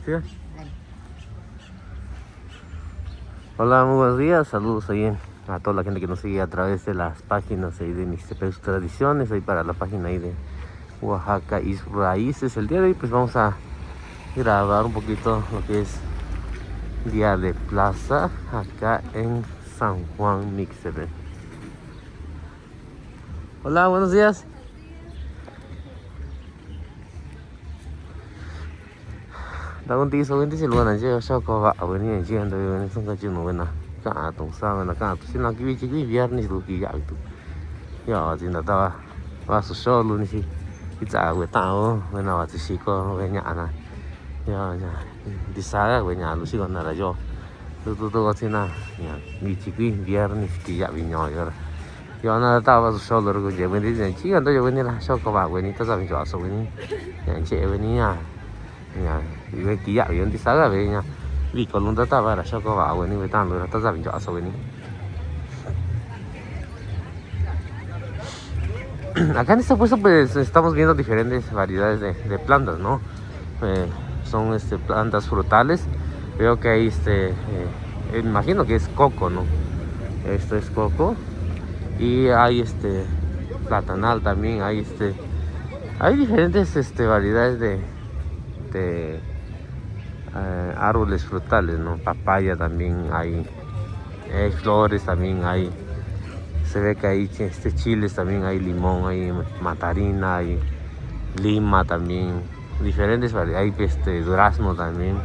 ¿Sí? Hola, muy buenos días, saludos ahí a toda la gente que nos sigue a través de las páginas ahí de Mixtepec Tradiciones, ahí para la página ahí de Oaxaca y sus raíces. El día de hoy pues vamos a grabar un poquito lo que es Día de Plaza acá en San Juan Mixtepec. Hola, buenos días. Daun ti so ti lugar na je sha ko ba awen ni je ando ni song ka jinu na ka tong sa na ka tu sin na ki viernes lu ki ya tu ya jin da ta wa su sho lu ni si ki za we ta o we na wa ti si ko we nya na ya ya di sa ga we nya lu si ko na la yo tu ko sin na ya ni chi ki viernes ki ya vi nyo yo na ta wa su sho lu ko je we ni chi ando yo we ni la sho ko ba we ni ta za vi jo so we ni ya che we ni ya nhà vì kỹ dạng thì sao là về nhà vì còn luôn ta vào là sao có vào với người ta rồi ta ra mình chọn sau này acá en este puesto pues estamos viendo diferentes variedades de plantas, ¿no? Son plantas frutales. Veo que hay imagino que es coco, ¿no? Esto es coco y hay platanal también, hay diferentes variedades de árboles frutales, ¿no? Papaya también hay flores también hay, se ve que hay chiles también, hay limón, hay mandarina, hay lima también, diferentes variedades, hay durazno también,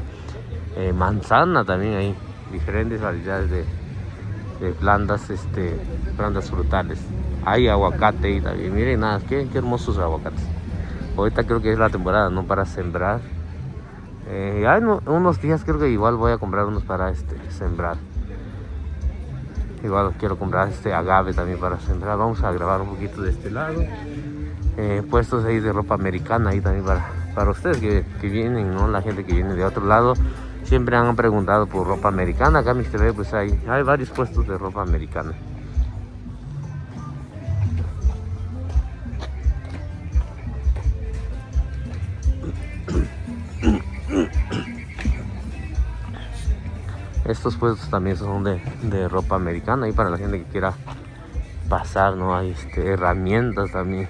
manzana también, hay diferentes variedades de plantas, plantas frutales. Hay aguacate y también, miren nada, qué hermosos aguacates. Ahorita creo que es la temporada, ¿no? Para sembrar. Ya en unos días creo que igual voy a comprar unos para sembrar. Igual quiero comprar agave también para sembrar. Vamos a grabar un poquito de este lado. Puestos ahí de ropa americana ahí también para ustedes que vienen, ¿no? La gente que viene de otro lado. Siempre han preguntado por ropa americana. Acá en Mixtepec pues hay varios puestos de ropa americana. Estos puestos también son de ropa americana y para la gente que quiera pasar, ¿no? Hay herramientas también.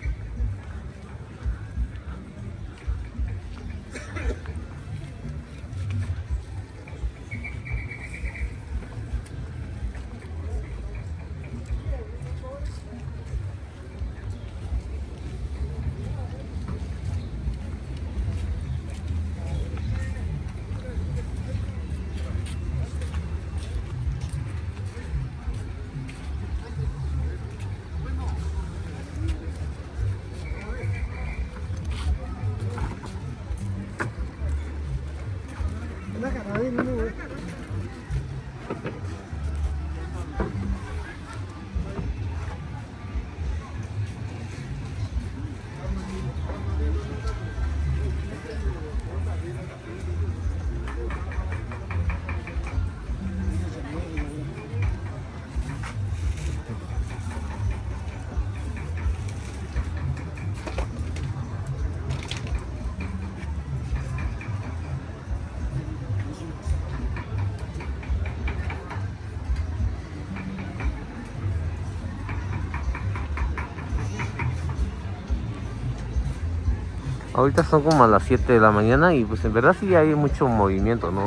Ahorita son como a las 7 de la mañana y pues en verdad sí hay mucho movimiento, ¿no?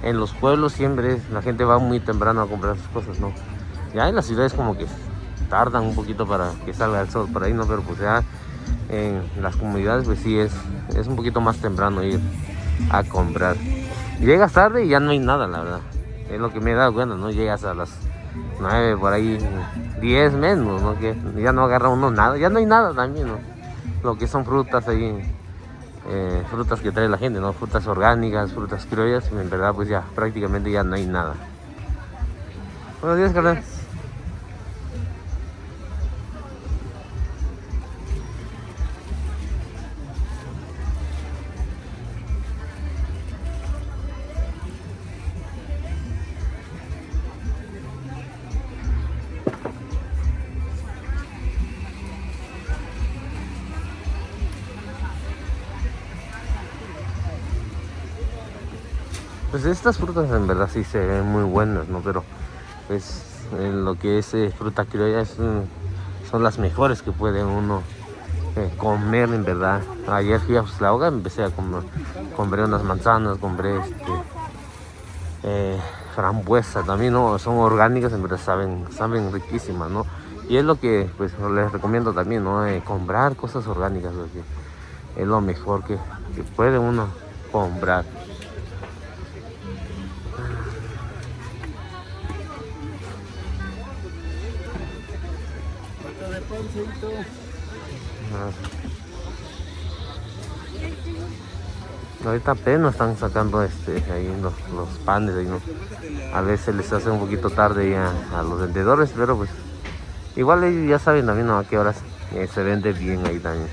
En los pueblos siempre la gente va muy temprano a comprar sus cosas, ¿no? Ya en las ciudades como que tardan un poquito para que salga el sol por ahí, ¿no? Pero pues ya en las comunidades pues sí es un poquito más temprano ir a comprar. Llegas tarde y ya no hay nada, la verdad. Es lo que me he dado cuenta, ¿no? Llegas a las 9 por ahí, 10 menos, ¿no? Que ya no agarra uno nada, ya no hay nada también, ¿no? Lo que son frutas ahí. Frutas que trae la gente, ¿no? Frutas orgánicas, frutas criollas, en verdad pues ya prácticamente ya no hay nada. Buenos días, carnal. Pues estas frutas en verdad sí se ven muy buenas, ¿no? Pero pues en lo que es fruta criolla son las mejores que puede uno comer en verdad. Ayer fui a Xuxtlahuaca, empecé a comer, compré unas manzanas, compré frambuesa también, ¿no? Son orgánicas, en verdad saben riquísimas, ¿no? Y es lo que pues les recomiendo también, ¿no? Comprar cosas orgánicas, porque es lo mejor que puede uno comprar. Ah, ahorita apenas están sacando ahí los panes ahí, ¿no? A veces les hace un poquito tarde ya a los vendedores, pero pues igual ellos ya saben también, ¿no? A qué horas se vende bien ahí también.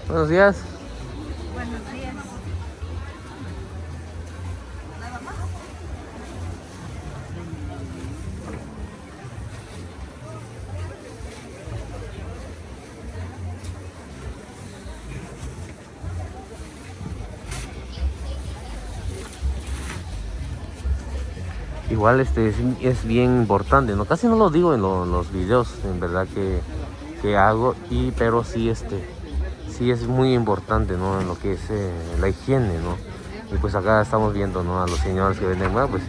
Buenos días. Buenos días. Igual es bien importante, ¿no? Casi no lo digo en los videos, en verdad que hago, pero sí sí es muy importante, ¿no? En lo que es la higiene, ¿no? Y pues acá estamos viendo, ¿no? A los señores que venden, bueno, pues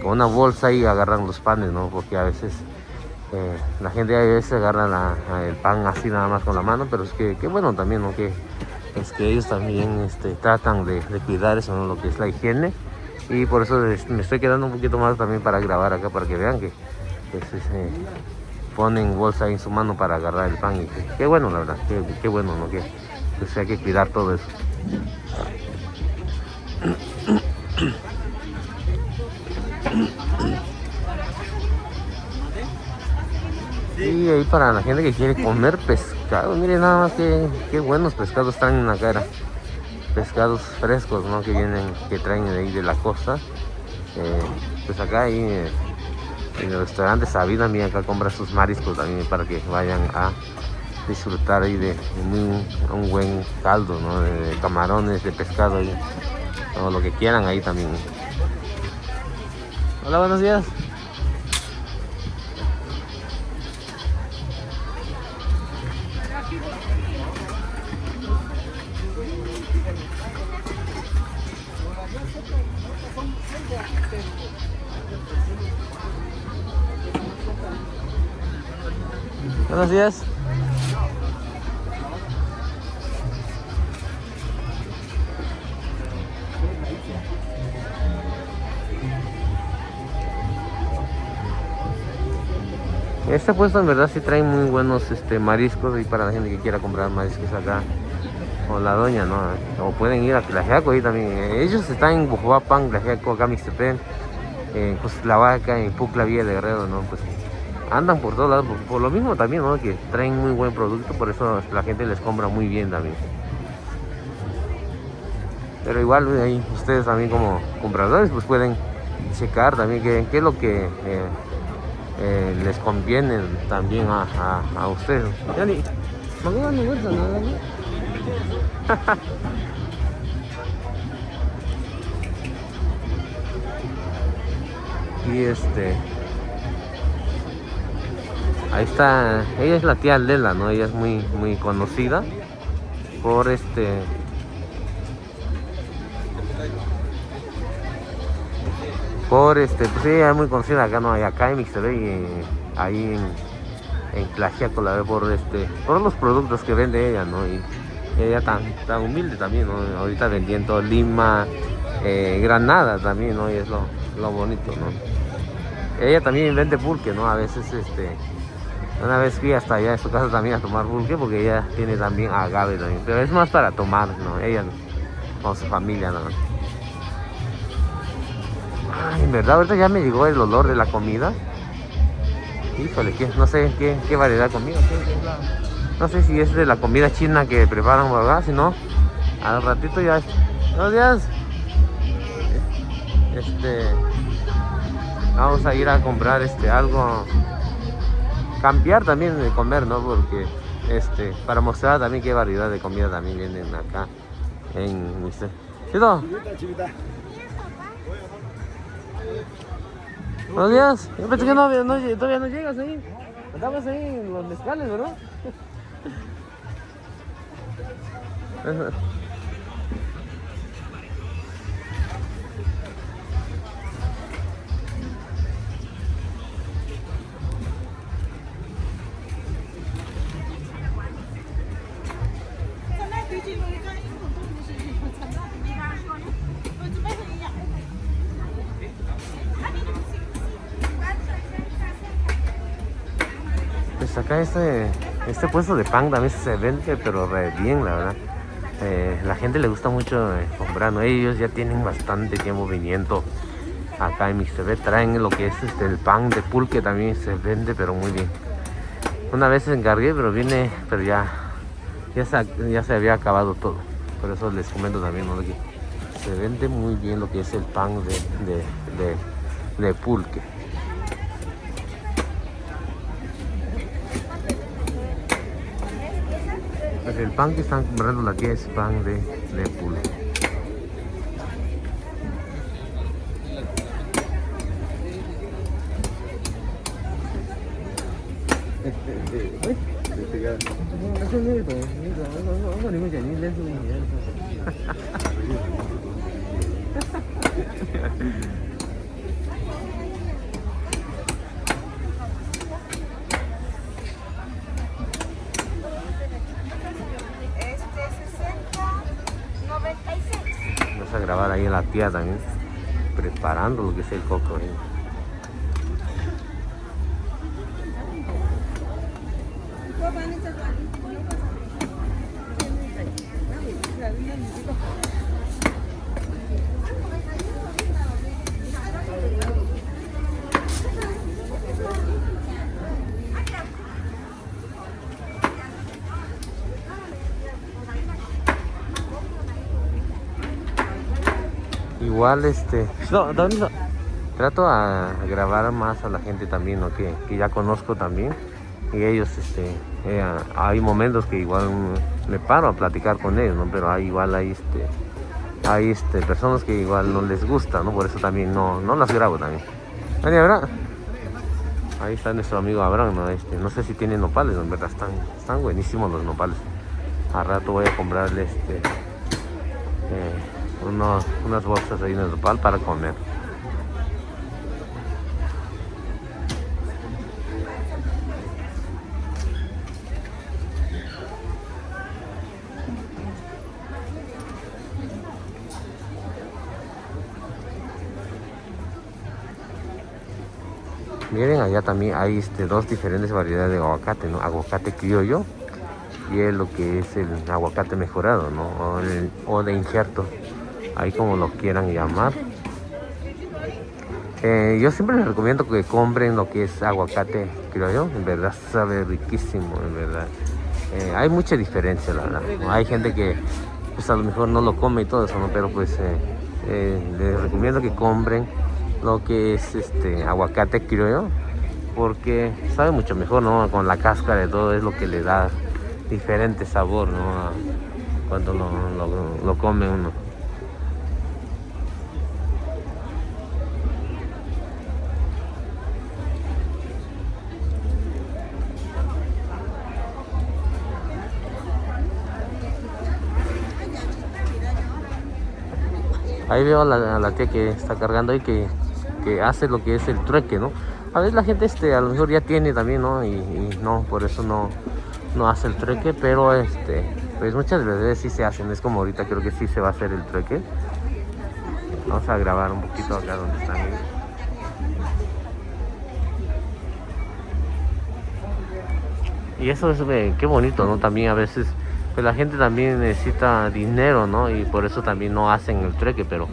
con una bolsa y agarran los panes, ¿no? Porque a veces la gente a veces agarra el pan así nada más con la mano, pero es que bueno también, ¿no? Que es que ellos también tratan de cuidar eso, ¿no? Lo que es la higiene. Y por eso me estoy quedando un poquito más también para grabar acá, para que vean que pues, ponen bolsa en su mano para agarrar el pan. Y qué bueno, la verdad, qué bueno, ¿no? Que pues hay que cuidar todo eso. Y ahí para la gente que quiere comer pescado, miren nada más qué buenos pescados traen acá, cara. Pescados frescos, ¿no? Que traen de ahí de la costa. Pues acá ahí en el restaurante Sabina, mira, acá compra sus mariscos también para que vayan a disfrutar ahí de un buen caldo, ¿no? De camarones, de pescado ahí, o lo que quieran ahí también. Hola, buenos días. Buenos días. Este puesto en verdad sí trae muy buenos mariscos, y para la gente que quiera comprar mariscos acá con la doña, ¿no? O pueden ir a Tlaxiaco ahí también. Ellos están en Bujuapan, Tlaxiaco, acá Mixtepén, en Xuxtlahuaca, en Pucla, Villa de Guerrero, ¿no? Pues andan por todos lados, por lo mismo también, ¿no? Que traen muy buen producto, por eso la gente les compra muy bien también. Pero igual ahí ustedes también como compradores pues pueden checar también qué es lo que les conviene también a ustedes. Yani, ¿no me gusta nada? Y ahí está, ella es la tía Lela, ¿no? Ella es muy conocida por pues sí, ella es muy conocida acá, ¿no? Acá en Mixtepec y ahí en Tlaxiaco, la ve por los productos que vende ella, ¿no? Y ella tan humilde también, ¿no? Ahorita vendiendo Lima, Granada también, ¿no? Y es lo bonito, ¿no? Ella también vende pulque, ¿no? A veces, una vez fui hasta allá en su casa también a tomar pulque, porque ella tiene también agave también, pero es más para tomar, ¿no? Ella con su familia, ¿no? Ay, en verdad, ahorita ya me llegó el olor de la comida. Híjole, no sé qué variedad de comida. No sé si es de la comida china que preparan, ¿verdad? Si no, al ratito ya. Buenos días. Vamos a ir a comprar algo cambiar también de comer, ¿no? Porque para mostrar también qué variedad de comida también vienen acá en Mixtepec. ¿Chito? Buenos días. Yo pensé que todavía no llegas ahí. Andabas ahí en los mezcales, ¿verdad? Pues acá este puesto de pan también se vende, pero re bien, la verdad. La gente le gusta mucho comprar, ¿no? Ellos ya tienen bastante tiempo viniendo acá en Mixtepec. Traen lo que es el pan de pulque, también se vende, pero muy bien. Una vez encargué, pero ya se había acabado todo. Por eso les comento también, ¿no? Que se vende muy bien lo que es el pan de pulque. Pues el pan que están comprando aquí es pan de pulque. Vamos a grabar ahí a la tía también preparando lo que es el coco, ¿eh? Igual no, trato a grabar más a la gente también, ¿no? Que ya conozco también, y ellos hay momentos que igual me paro a platicar con ellos, ¿no? Pero hay personas que igual no les gusta, ¿no? Por eso también no las grabo también. Ahí está nuestro amigo Abraham, ¿no? No sé si tiene nopales, ¿no? En verdad están buenísimos los nopales. A rato voy a comprarle unas bolsas ahí de nopal para comer. Miren, allá también hay dos diferentes variedades de aguacate, ¿no? Aguacate criollo y es lo que es el aguacate mejorado, ¿no? O de injerto, ahí como lo quieran llamar. Yo siempre les recomiendo que compren lo que es aguacate criollo, en verdad sabe riquísimo, en verdad. Hay mucha diferencia, la verdad. Hay gente que pues a lo mejor no lo come y todo eso, ¿no? Pero pues les recomiendo que compren lo que es aguacate criollo, porque sabe mucho mejor, ¿no? Con la cáscara de todo es lo que le da diferente sabor, ¿no? Cuando lo come uno. Ahí veo a la tía que está cargando y que hace lo que es el trueque, ¿no? A veces la gente a lo mejor ya tiene también, ¿no? Y no, por eso no hace el trueque, pero pues muchas veces sí se hacen. Es como ahorita creo que sí se va a hacer el trueque. Vamos a grabar un poquito acá donde están ellos. Y eso es qué bonito, ¿no? También a veces pues la gente también necesita dinero, ¿no? Y por eso también no hacen el trueque, pero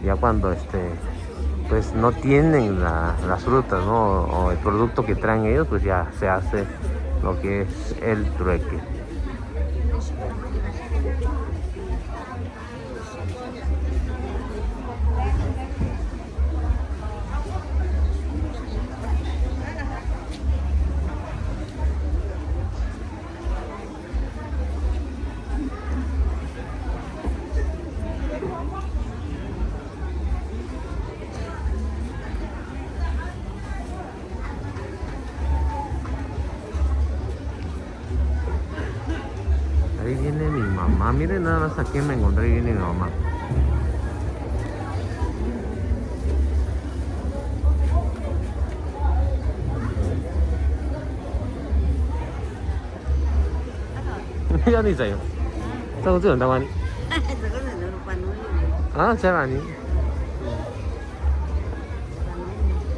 ya cuando pues no tienen las frutas, ¿no? O el producto que traen ellos, pues ya se hace lo que es el trueque. Ahí viene mi mamá. Miren nada más a quién me encontré. Ahí viene mi mamá. Ya ni sayo. Sao chưa tao anh? À, sao anh?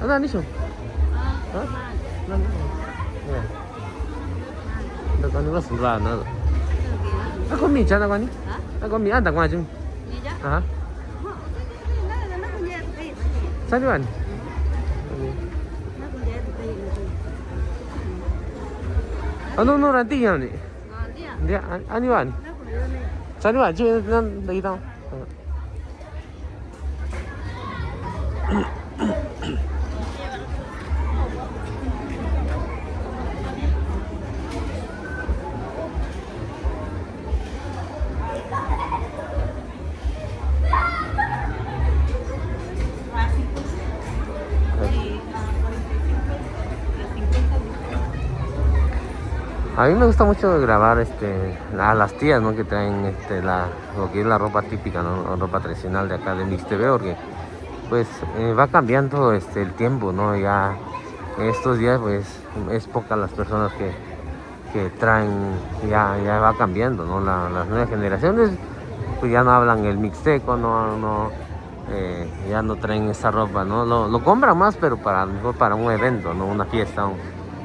Ano ni siya? Ha? Ako ni mas rana. Ako mi cha na kwani? Ako mi anda kwa jung. Ha? Sao anh? Ano no ranti yan ni? Dia ani wan. Sao anh chưa nan đây đâu? A mí me gusta mucho grabar a las tías, ¿no? Que traen lo que es la ropa típica, ¿no? Ropa tradicional de acá de Mixtepec, porque pues va cambiando el tiempo, ¿no? Ya estos días pues es pocas las personas que traen, ya va cambiando, ¿no? Las nuevas generaciones pues ya no hablan el mixteco, ya no traen esa ropa, ¿no? Lo compran más, pero mejor para un evento, ¿no? Una fiesta,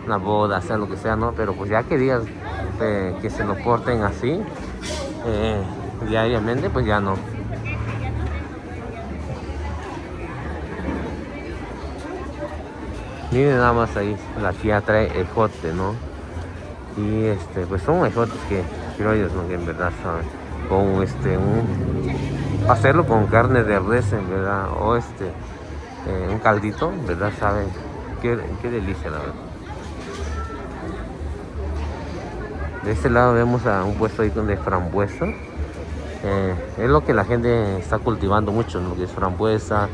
una boda, sea lo que sea, ¿no? Pero pues ya que digas que se lo porten así diariamente, pues ya no. Miren nada más ahí, la tía trae ejote, ¿no? Y pues son ejotes que criollos, ¿no? Que en verdad saben, con hacerlo con carne de res, en verdad, o un caldito, en verdad saben, qué delicia, la verdad. De este lado vemos a un puesto ahí de frambuesa. Es lo que la gente está cultivando mucho, lo que es frambuesa,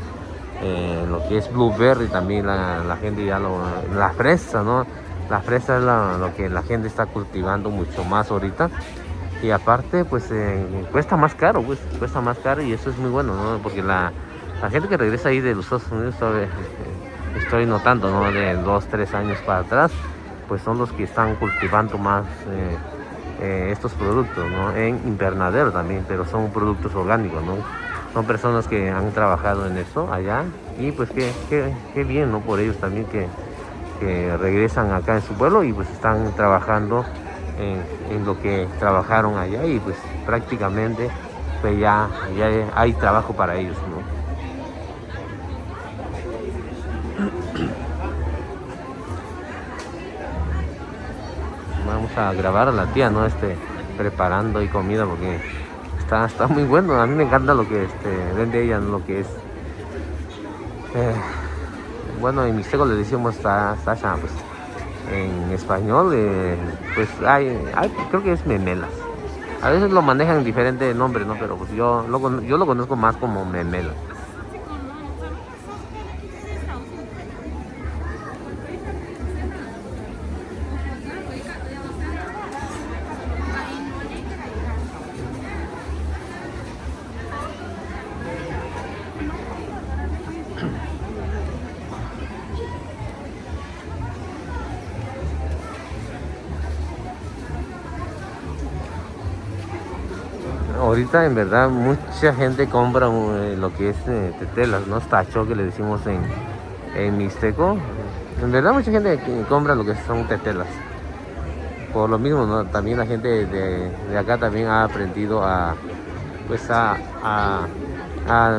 lo que es blueberry también la gente ya la fresa, ¿no? La fresa es lo que la gente está cultivando mucho más ahorita. Y aparte pues cuesta más caro, y eso es muy bueno, ¿no? Porque la gente que regresa ahí de los Estados Unidos, estoy notando, ¿no? De 2-3 años para atrás, pues son los que están cultivando más estos productos, ¿no? En invernadero también, pero son productos orgánicos, ¿no? Son personas que han trabajado en eso allá y pues qué bien, ¿no? Por ellos también que regresan acá en su pueblo y pues están trabajando en lo que trabajaron allá y pues prácticamente pues ya hay trabajo para ellos, ¿no? Vamos a grabar a la tía, ¿no? Preparando y comida porque está muy bueno. A mí me encanta lo que vende ella, ¿no? Lo que es bueno, en mixteco le decimos Sasha, pues en español pues creo que es memelas. A veces lo manejan diferentes nombres, ¿no? Pero pues yo lo conozco más como memelas. Ahorita en verdad mucha gente compra lo que es tetelas, ¿no? Tacho que le decimos en mixteco. En verdad mucha gente compra lo que son tetelas. Por lo mismo, ¿no? También la gente de acá también ha aprendido a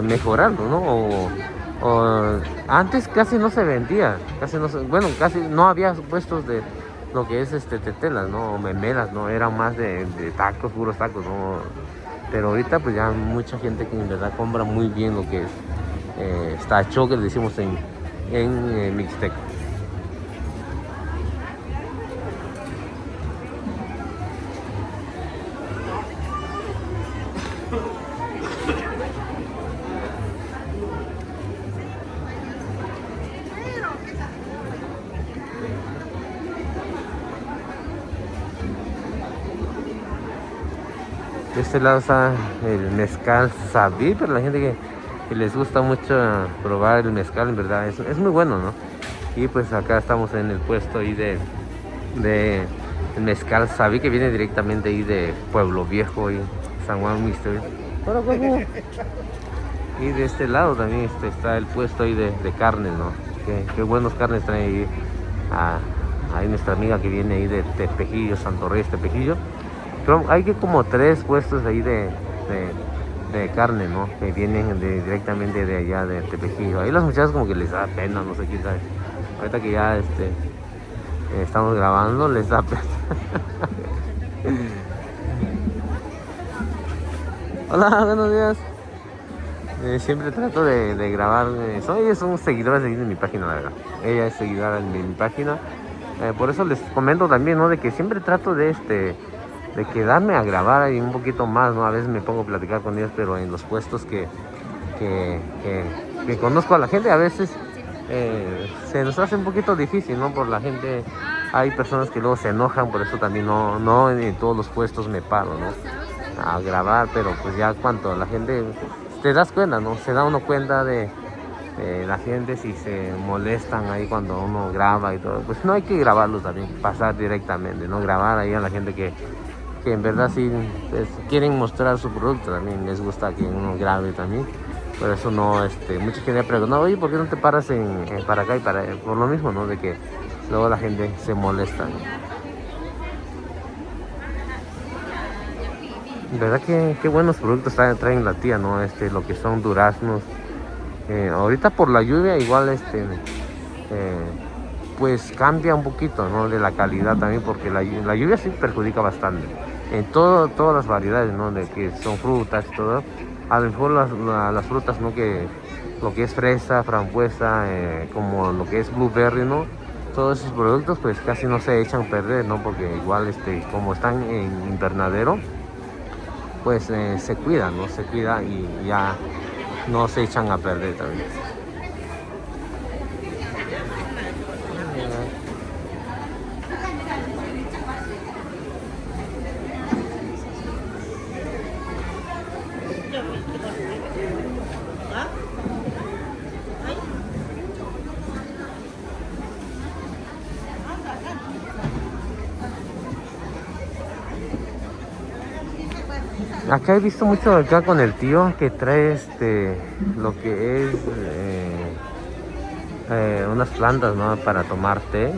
mejorarlo, ¿no? O antes casi no se vendía, casi no había puestos de lo que es tetelas, ¿no? O memelas, ¿no? Eran más de tacos, puros tacos, ¿no? Pero ahorita pues ya mucha gente que en verdad compra muy bien lo que es tacho que le decimos en mixteco. De este lado está el mezcal sabí, pero la gente que les gusta mucho probar el mezcal, en verdad, es muy bueno, ¿no? Y pues acá estamos en el puesto ahí de el mezcal sabí, que viene directamente ahí de Pueblo Viejo y San Juan Mister. Hola, huevo. Y de este lado también está el puesto ahí de carnes, ¿no? Qué buenos carnes traen ahí. Hay nuestra amiga que viene ahí de Tepejillo, Santo Reyes, Tepejillo. Pero hay que como 3 puestos ahí de carne, ¿no? Que vienen directamente de allá de Tepejillo. Ahí las muchachas como que les da pena, no sé quién sabe. Ahorita que ya estamos grabando, les da pena. Hola, buenos días. Siempre trato de grabar. Son seguidores de mi página, la verdad. Ella es seguidora de mi página. Por eso les comento también, ¿no? De que siempre trato de quedarme a grabar ahí un poquito más, ¿no? A veces me pongo a platicar con ellos, pero en los puestos que conozco a la gente, a veces se nos hace un poquito difícil, ¿no? Por la gente, hay personas que luego se enojan, por eso también no en todos los puestos me paro, ¿no? A grabar, pero pues ya cuando la gente, te das cuenta, ¿no? Se da uno cuenta de la gente si se molestan ahí cuando uno graba y todo. Pues no hay que grabarlo también, pasar directamente, no grabar ahí a la gente que en verdad sí pues, quieren mostrar su producto, también les gusta que uno grabe también. Por eso no, mucha gente me pregunta, oye, ¿por qué no te paras para acá y para allá? Por lo mismo, ¿no? De que luego la gente se molesta, ¿no? ¿Verdad que qué buenos productos traen la tía, ¿no? Lo que son duraznos. Ahorita por la lluvia igual pues cambia un poquito, ¿no? De la calidad también, porque la lluvia sí perjudica bastante. En todas las variedades, ¿no? De que son frutas y todo. A lo mejor las frutas, ¿no? Que lo que es fresa, frambuesa, como lo que es blueberry, ¿no? Todos esos productos pues casi no se echan a perder, ¿no? Porque igual como están en invernadero, pues se cuida, ¿no? Se cuida y ya no se echan a perder también. Acá he visto mucho acá con el tío que trae lo que es unas plantas, ¿no? Para tomar té.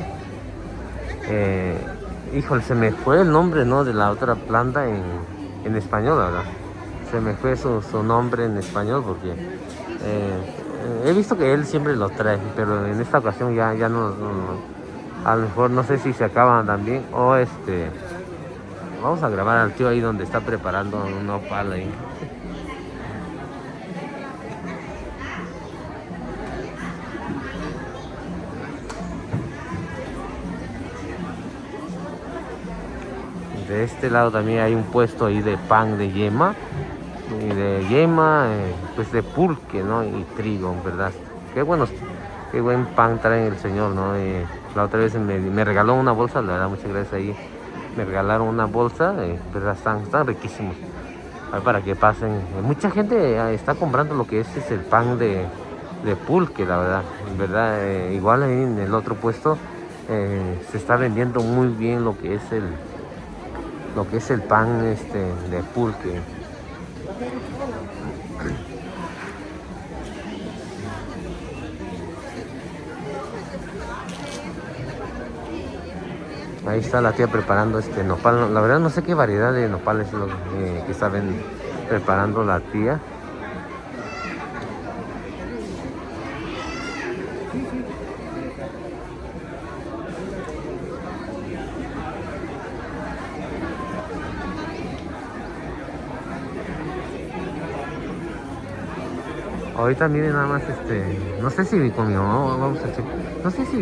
Híjole, se me fue el nombre, ¿no? De la otra planta en español, ¿verdad? Se me fue su nombre en español porque he visto que él siempre lo trae, pero en esta ocasión ya no, a lo mejor no sé si se acaban también o vamos a grabar al tío ahí donde está preparando un nopal ahí. De este lado también hay un puesto ahí de pan de yema. Y de yema, pues de pulque, ¿no? Y trigo, ¿verdad? Qué buen pan trae el señor, ¿no? La otra vez me regaló una bolsa, la verdad, muchas gracias ahí. Me regalaron una bolsa, ¿verdad? Están riquísimos. Ahí para que pasen. Mucha gente está comprando lo que es el pan de pulque, la verdad. En verdad, igual ahí en el otro puesto se está vendiendo muy bien lo que es el pan de pulque. Ahí está la tía preparando nopal. La verdad no sé qué variedad de nopales es lo que está preparando la tía. Ahorita miren nada más no sé si con mi mamá vamos a checar. No sé si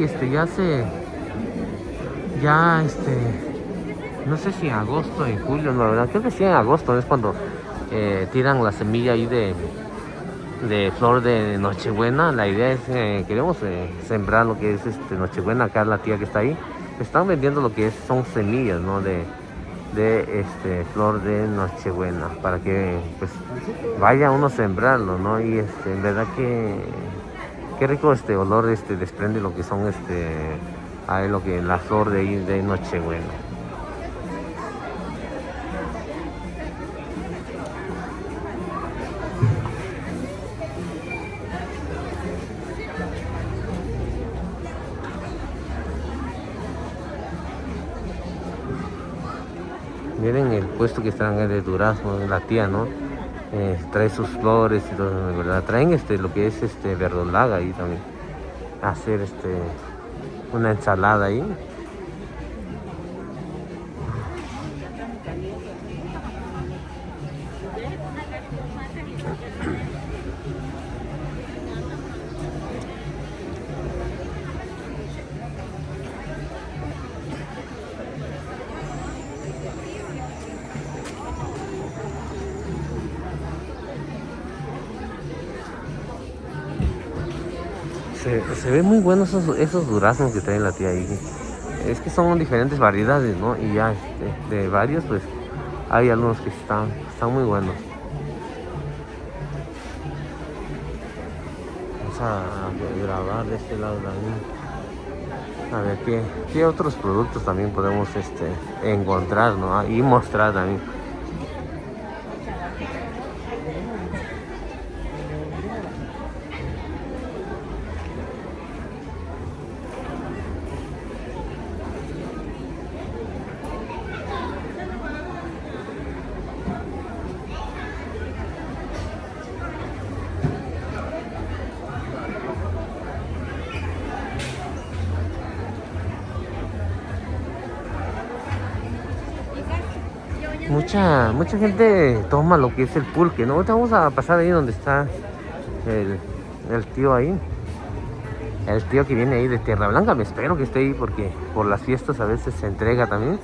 no sé si en agosto, en julio, la verdad, creo que sí en agosto es cuando tiran la semilla ahí de flor de Nochebuena. La idea es, queremos sembrar lo que es Nochebuena. Acá la tía que está ahí, están vendiendo lo que son semillas, ¿no? de flor de Nochebuena para que pues vaya uno a sembrarlo, ¿no? Y en verdad que qué rico olor desprende lo que son ahí lo que la flor de ahí de Nochebuena. Miren el puesto que están de durazno, la tía, ¿no? Trae sus flores y todo, de verdad. Traen lo que es verdolaga ahí también. Hacer una ensalada ahí. Se ven muy buenos esos duraznos que trae la tía ahí. Es que son diferentes variedades, ¿no? Y ya de varios, pues hay algunos que están muy buenos. Vamos a grabar de este lado también. A ver qué otros productos también podemos encontrar, ¿no? Y mostrar también. Mucha gente toma lo que es el pulque, ¿no? Ahorita vamos a pasar ahí donde está el tío ahí. El tío que viene ahí de Tierra Blanca, me espero que esté ahí porque por las fiestas a veces se entrega también.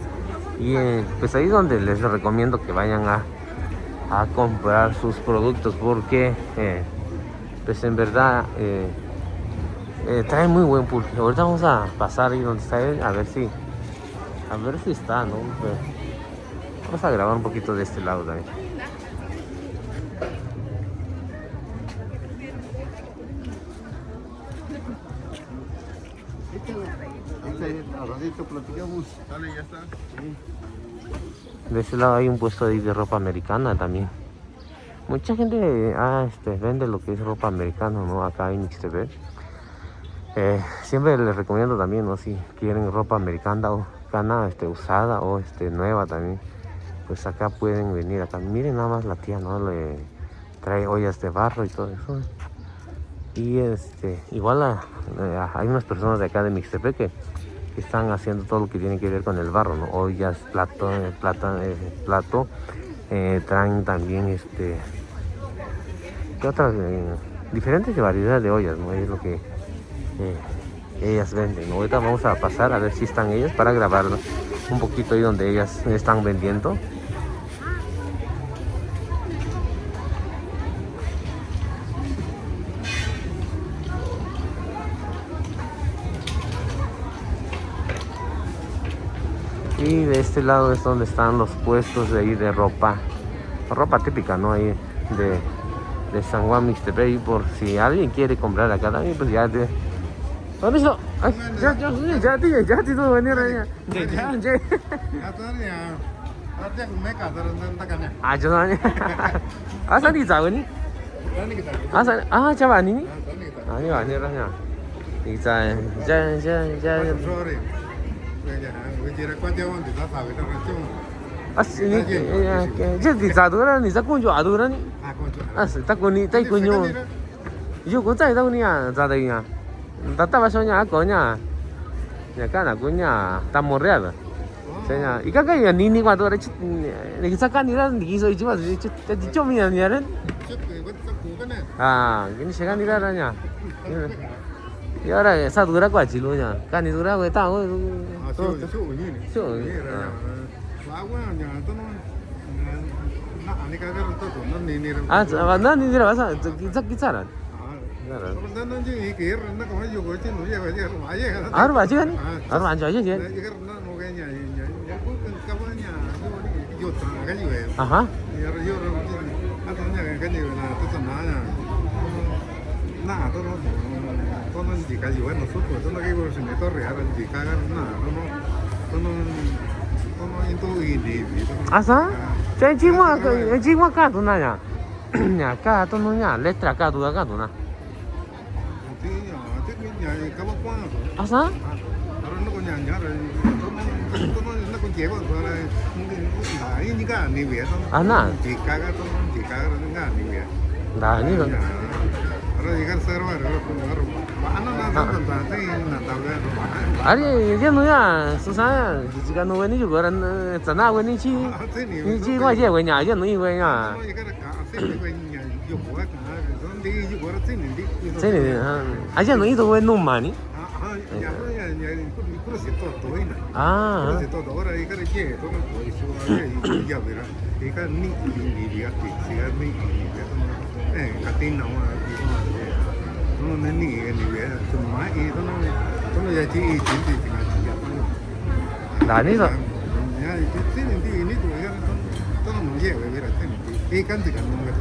Y pues ahí es donde les recomiendo que vayan a comprar sus productos porque pues en verdad trae muy buen pulque. Ahorita vamos a pasar ahí donde está él a ver si está, ¿no? Vamos a grabar un poquito de este lado también. Platicamos. Dale, ya está. De ese lado hay un puesto ahí de ropa americana también. Mucha gente vende lo que es ropa americana, ¿no? Acá en Ixtepec. Siempre les recomiendo también, ¿no? Si quieren ropa americana o usada o nueva también, pues acá pueden venir acá. Miren nada más la tía, ¿no? Le trae ollas de barro y todo eso. Y igual hay unas personas de acá de Mixtepec que están haciendo todo lo que tiene que ver con el barro, ¿no? Ollas, plato, traen también ¿qué otras? Diferentes variedades de ollas, ¿no? Es lo que ellas venden, ¿no? Ahorita vamos a pasar a ver si están ellas para grabar un poquito ahí donde ellas están vendiendo. Y de este lado es donde están los puestos de ahí de ropa típica, ¿no? Ahí de San Juan Mixtepec. Y por si alguien quiere comprar acá también, pues ya te... ¿Permiso? Ya todo venir allá. Ah, yo no. Asa di zauni? Asa chaba ni? Ani wa ni ranya. Di za ja Asini jadi zadura ni zakunjo adura ni. Takuni kunyo. Yo ko zai dau ni a zada ya. Tata ba sonya ko nya. Ya kana kunya tamorreada. Senya ikaka ya nini kwa dora ni sakan ni ran ni so ichima de chomi ni ran. Ah, gini segan ni ranya. Y ahora esa dura kwa chilo nya. Kani dura ko ta ko. Nah, ni dira basa kisaran. Aru aja kan? Aru aja je. yo trabajo allí, ¿ves? Ajá. Yo hasta ya que allí, todo nada, nada, todo no indica yo, bueno, supo, todo lo que iba a ser neto real, indica nada, todo intuitivo. Asa? Saya cuma ka tu na ya. Ya ka tu no ya, letra ka tu na. Sí, ya, acabo cuando. Asa? Ahora no con ya, no con llego, ahora ahí ni cada ni bien. Ana. Di caga ni nada ni bien. Dah ni tu. Ahora llegar server, Ari dia no ya, susah. Jika no ni juga orang sana ni chi. Ni chi ko je we nya, je no i we nya. Sini. Aja no itu we no mani. Ah. Dah ni tu.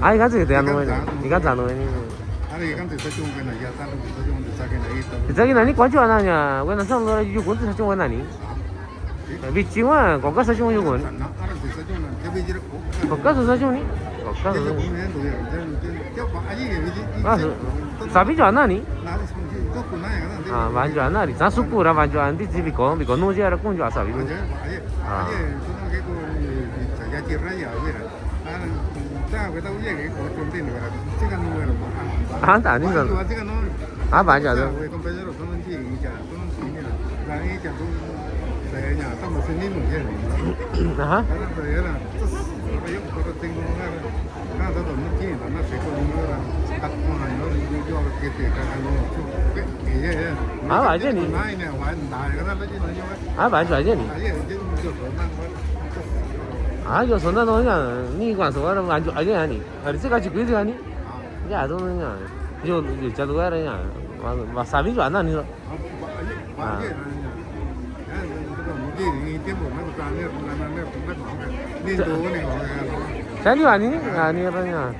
Ai kan tu dia no ni. Ikan sana ni. Kita ni kuat juga nanya. When asal orang yugun tu sacung mana ni? Bici mah, kau kan sacung yugun. Kau kan sacung ni? Kau kan. Ah, sabi juga mana ni? Ah, bantu anak ni. Saya suku orang bantu anak di biko no je ada pun juga sabi. Ah. Ah, tak ni kan. Ah, bantu ada. Aha. Ah, aja ni. Ah, bantu aja ni. Ah, yo sonda no ya. Ni kuan so orang bantu aja ni. Hari se kaji kuih ni. Ya, tu ni ya. Yo jadu era ya. Sabi juga anak ni. Ah. Saya ni ani orangnya.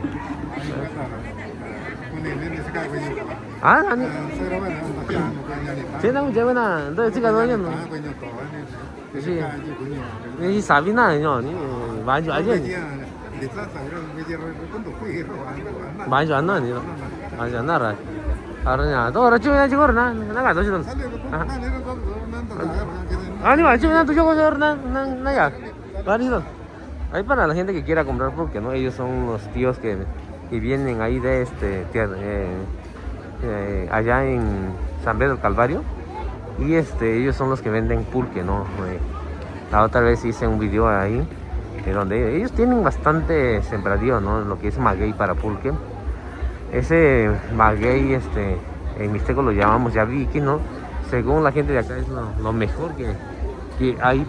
Ah, ani. Saya nak jawab na. Dah cakap apa ni? Ni Sabina ni ni. Baju aja ni. Baju anak ni. Baju anak lah. Orangnya. Tu orang cuma aja korang nak ada tu. Ah, ni baju na tu juga korang na ya. Bari tu. Ahí para la gente que quiera comprar porque no ellos son los tíos que vienen ahí de allá en San Pedro del Calvario y ellos son los que venden pulque, ¿no? La otra vez hice un video ahí donde ellos tienen bastante sembradío, ¿no? Lo que es maguey para pulque. Ese maguey en mixteco lo llamamos yabiqui, ¿no? Según la gente de acá es lo mejor que hay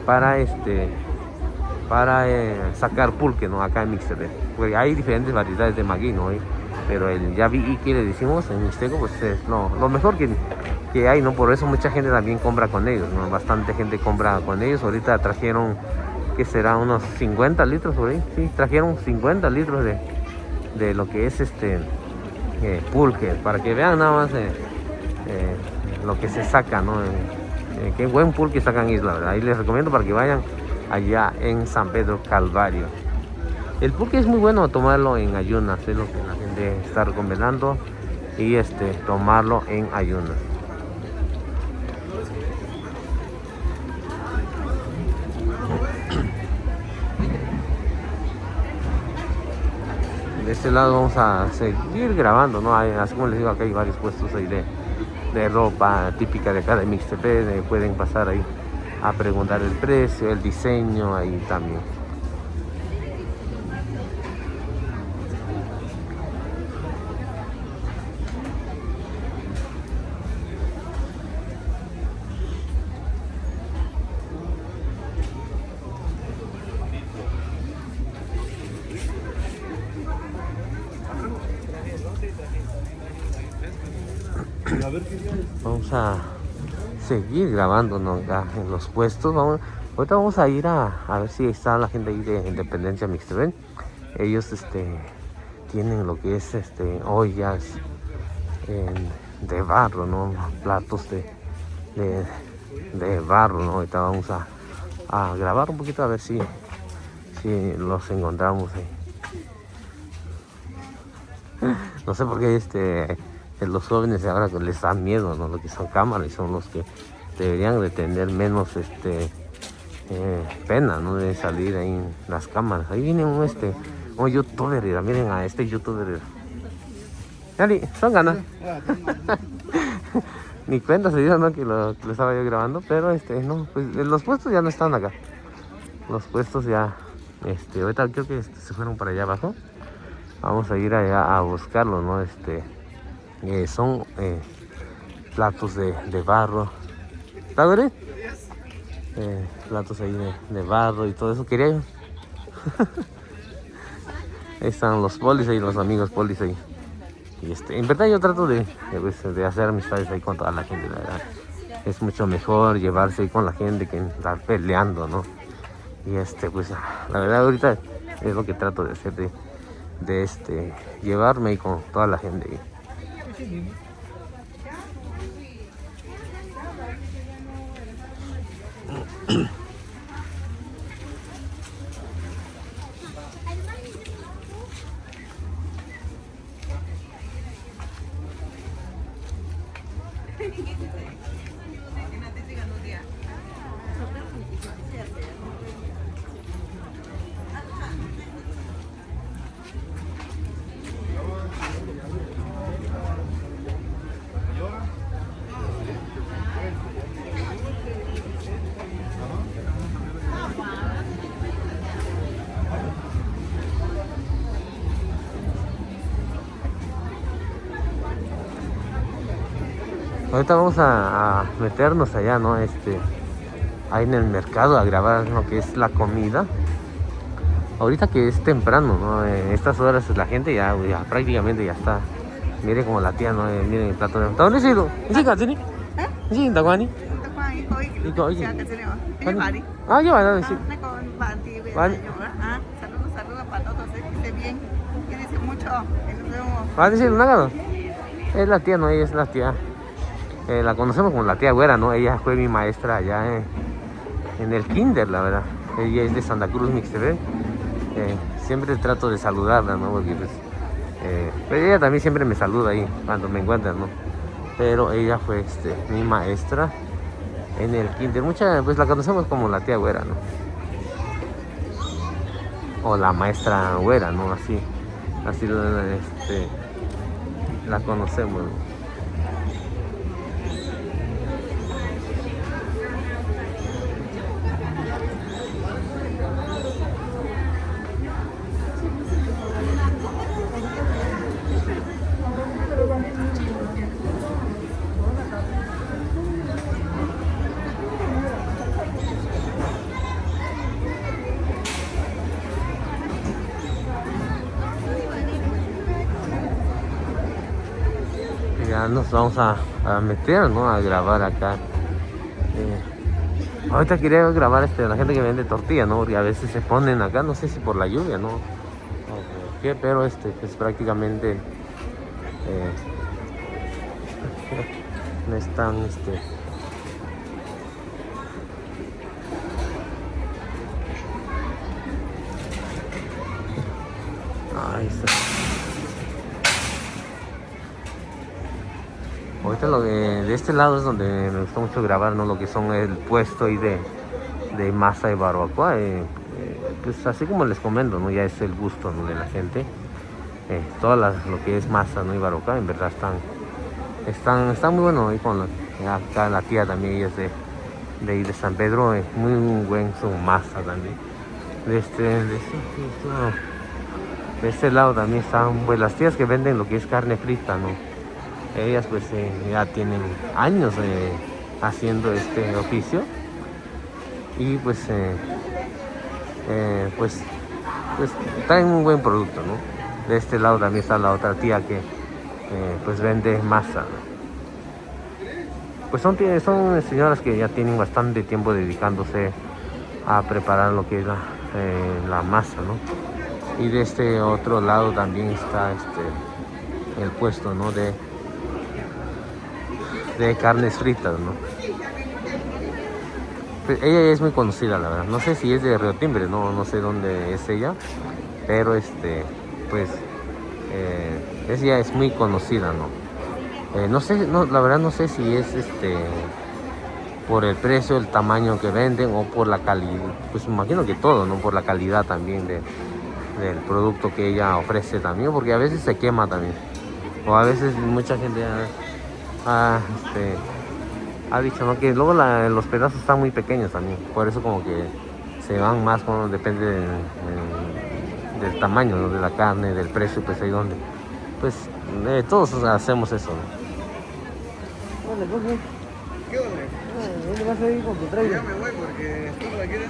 para sacar pulque, ¿no? Acá en Mixtepec, porque hay diferentes variedades de maguey, ¿no? Pero el yabiqui que le decimos en mixteco, pues es lo mejor que hay, ¿no? Por eso mucha gente también compra con ellos, ¿no? Bastante gente compra con ellos. Ahorita trajeron, ¿qué será? Unos 50 litros por ahí. Sí, trajeron 50 litros de lo que es pulque, para que vean nada más lo que se saca, ¿no? Qué buen pulque sacan Isla, ¿verdad? Ahí les recomiendo para que vayan allá en San Pedro Calvario. El pulque es muy bueno tomarlo en ayunas, es lo que la gente está recomendando, y tomarlo en ayunas. De este lado vamos a seguir grabando, ¿no? Así como les digo, acá hay varios puestos ahí de ropa típica de acá de Mixtepec. Pueden pasar ahí a preguntar el precio, el diseño, ahí también. Vamos a seguir grabando, ¿no? Acá en los puestos. Ahorita vamos a ir a ver si está la gente ahí de Independencia Mixtepec. Ellos tienen lo que es ollas de barro, ¿no? Platos de barro, ¿no? Ahorita vamos a grabar un poquito a ver si los encontramos ahí. No sé por qué los jóvenes ahora les da miedo, ¿no? Lo que son cámaras, y son los que deberían de tener menos pena, ¿no? De salir ahí en las cámaras. Ahí viene un youtuber, mira, miren a este youtuber. Yali, son ganas. Ni cuenta se dio, ¿no? Que lo estaba yo grabando, pero no, pues los puestos ya no están acá. Los puestos ya, ahorita creo que se fueron para allá abajo. Vamos a ir allá a buscarlo, ¿no? Son platos de barro. ¿Está bien? Platos ahí de barro y todo eso quería yo. Ahí están los polis ahí, los amigos polis ahí. Y en verdad yo trato de hacer amistades ahí con toda la gente, la verdad. Es mucho mejor llevarse ahí con la gente que estar peleando, ¿no? Y pues la verdad ahorita es lo que trato de hacer, de llevarme ahí con toda la gente ahí. Ahorita vamos a meternos allá, ¿no? Ahí en el mercado a grabar lo que es la comida. Ahorita que es temprano, ¿no? Estas horas la gente ya prácticamente ya está. Miren como la tía, ¿no? Miren el plato de... ¿Dónde se ha ido? ¿Sí, Katsuni? ¿Sí, Takwani? Ah, ya va, sí. Saludos para todos, que esté bien. Cuídense mucho. ¿Va a decir un Es la tía, ¿no? Ella es la tía. La conocemos como la tía Güera, ¿no? Ella fue mi maestra allá en el kinder, la verdad. Ella es de Santa Cruz Mixtepec. Siempre trato de saludarla, ¿no? Porque pues ella también siempre me saluda ahí cuando me encuentran, ¿no? Pero ella fue mi maestra en el kinder. Pues la conocemos como la tía Güera, ¿no? O la maestra Güera, ¿no? Así la conocemos, ¿no? Ya nos vamos a meter, ¿no? A grabar acá. Ahorita quería grabar la gente que vende tortillas, ¿no? Porque a veces se ponen acá, no sé si por la lluvia, ¿no? O por qué, pero es prácticamente no están ahí está. Ahorita de este lado es donde me gusta mucho grabar, ¿no? Lo que son el puesto ahí de masa de barbacoa. Pues así como les comento, ¿no? Ya es el gusto, ¿no? De la gente. Lo que es masa, ¿no? Y barbacoa, en verdad están muy buenos. Ahí acá la tía también, ella es de San Pedro, muy buen su masa también. De este lado también están pues las tías que venden lo que es carne frita, ¿no? Ellas pues ya tienen años haciendo este oficio y pues traen un buen producto, ¿no? De este lado también está la otra tía que pues vende masa, ¿no? Pues son señoras que ya tienen bastante tiempo dedicándose a preparar lo que es la masa, ¿no? Y de este otro lado también está el puesto, ¿no? de carnes fritas, ¿no? Pues ella es muy conocida, la verdad. No sé si es de Río Timbre, no sé dónde es ella, pero pues ella es muy conocida, ¿no? No sé, no, la verdad no sé si es por el precio, el tamaño que venden o por la calidad. Pues imagino que todo, ¿no? Por la calidad también del producto que ella ofrece también, porque a veces se quema también. O a veces mucha gente ha dicho, ¿no? Que luego los pedazos están muy pequeños también. Por eso como que se van más, cuando depende del tamaño, ¿no? De la carne, del precio, pues ahí donde. Pues todos hacemos eso, ¿no? Vale, pues, ¿Qué onda? ¿dónde vas a ir con tu trailer? Ya me voy porque tú no la quieres.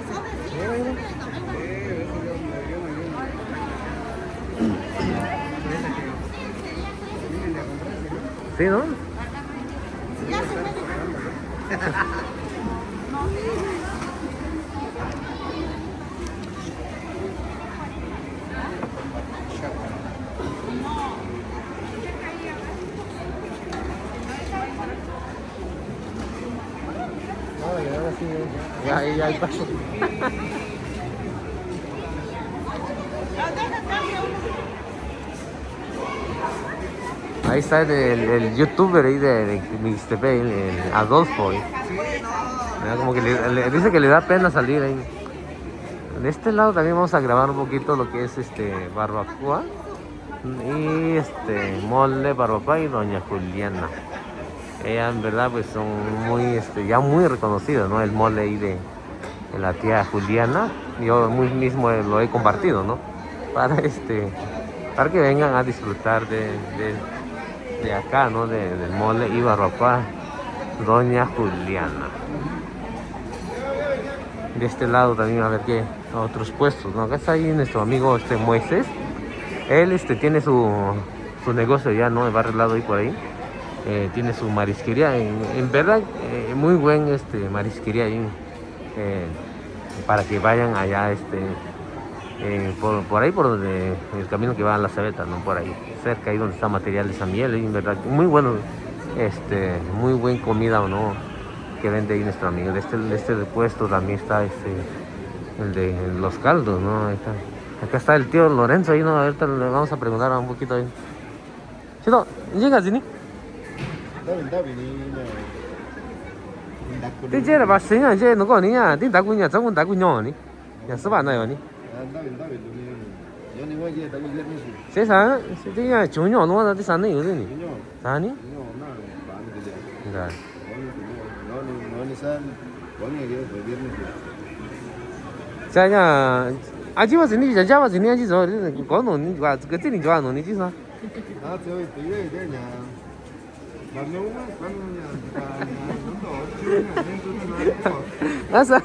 Sí, ¿no? Ahora sí, ya hay paso. Ahí está el youtuber ahí de Mixtepe, el Adolfo. Mira, como que dice que le da pena salir ahí. De este lado también vamos a grabar un poquito lo que es barbacoa y mole, barbacoa y doña Juliana. Ella en verdad pues son muy ya muy reconocidos, ¿no? El mole ahí de la tía Juliana. Yo mismo lo he compartido, ¿no? Para para que vengan a disfrutar de acá, ¿no? Del mole y barbacoa doña Juliana. De este lado también a ver qué otros puestos, ¿no? Acá está ahí nuestro amigo Moisés. Él tiene su negocio ya, ¿no? El barrio al lado ahí por ahí. Tiene su marisquería, en verdad muy buen marisquería ahí, para que vayan allá por ahí, por donde el camino que va a la Cebeta, ¿no? Por ahí cerca, ahí donde está Material de San Miguel, y en verdad muy bueno, muy buen comida, ¿no? Que vende ahí nuestro amigo. De este puesto también está el de los caldos, ¿no? Ahí está. Acá está el tío Lorenzo ahí, ¿no? Ahorita le vamos a preguntar un poquito ahí. Chito, ¿llegas, Dini? Tí chế là bà xính à, chế nó có ní à, tí đá quy nhà trong đá quy nhỏ ní. Nhà số bản này ở ní. Chế sao? Tí nhà chú nhỏ nó là tí sáng này ở đây ní. Sao ní? Dạ. Dạ nhà à chị bảo xin đi nhà bảo xin đi anh chị rồi, có nó ní qua cái tên gì nó ní chứ sao? 알았어.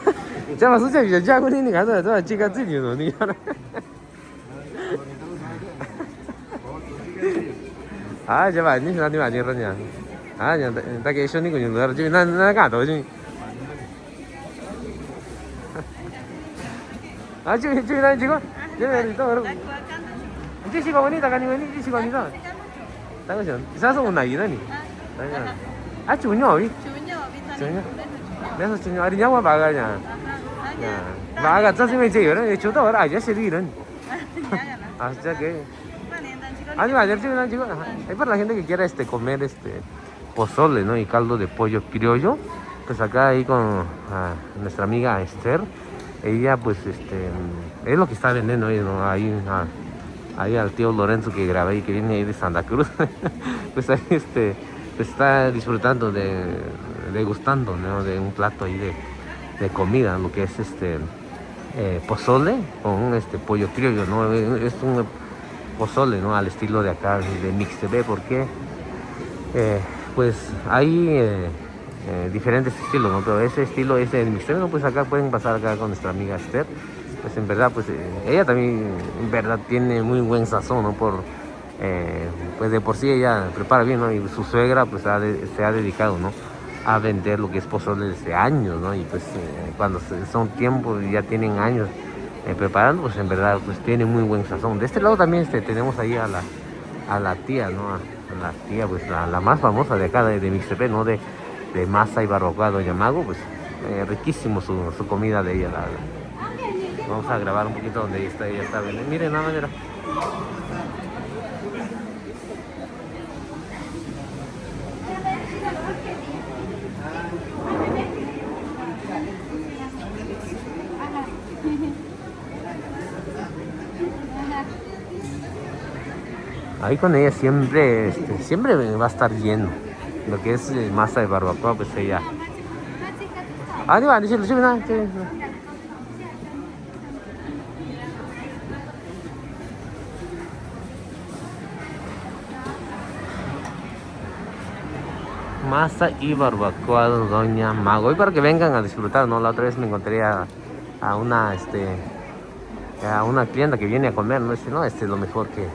제가 진짜 이제 하고 있는 가서 저 지가 찍이 노니. 아, 제가 아니 나한테 많이 그러냐. 아, 야, 나 계셔니 그냥 너를 지금 나 가도 좀. 아, 지금 나 지금 제가 또 그러고. 이제 시간 오니 다가니 오니 이제 시간이다. 당신 이사서 온 나이다니. À chủ nhỏ đi. Chủ nhỏ. Nếu chủ nhỏ đi nhau mà bà gà nhà. Bà gà cho xin mình chỉ ở đây chú tao ở đây sẽ đi đến. Ah, ya que. Ayer chicos, hay para la gente que quiera comer pozole, ¿no? Y caldo de pollo criollo, pues acá ahí con nuestra amiga Esther, ella pues es lo que está vendiendo ahí, ¿no? Ahí al tío Lorenzo que grabé y que viene ahí de Santa Cruz. Pues ahí pues está disfrutando degustando, ¿no? De un plato ahí de comida, lo que es pozole con pollo criollo, ¿no? Es un pozole, ¿no? Al estilo de acá de Mixtepe, porque pues hay diferentes estilos, ¿no? Pero ese estilo es el Mixtepe, ¿no? Pues acá pueden pasar acá con nuestra amiga Esther. Pues en verdad, pues ella también en verdad tiene muy buen sazón, ¿no? Pues de por sí ella prepara bien, ¿no? Y su suegra pues se ha dedicado, ¿no? a vender lo que es pozole desde años, ¿no? Y pues cuando son tiempos y ya tienen años preparando, pues en verdad pues tiene muy buen sazón. De este lado también tenemos ahí a la tía, ¿no? A la tía, pues la más famosa de acá, de Mixtepec, ¿no? De masa y barbacoa, Doña Mago, pues riquísimo su comida de ella, la verdad. Vamos a grabar un poquito donde ella está vendiendo. Miren la manera. Ahí con ella siempre, siempre va a estar lleno. Lo que es masa de barbacoa, pues ella. Ah, no, masa y barbacoa, Doña Mago. Y para que vengan a disfrutar, ¿no? La otra vez me encontré a una, a una clienta que viene a comer, ¿no? No, es lo mejor que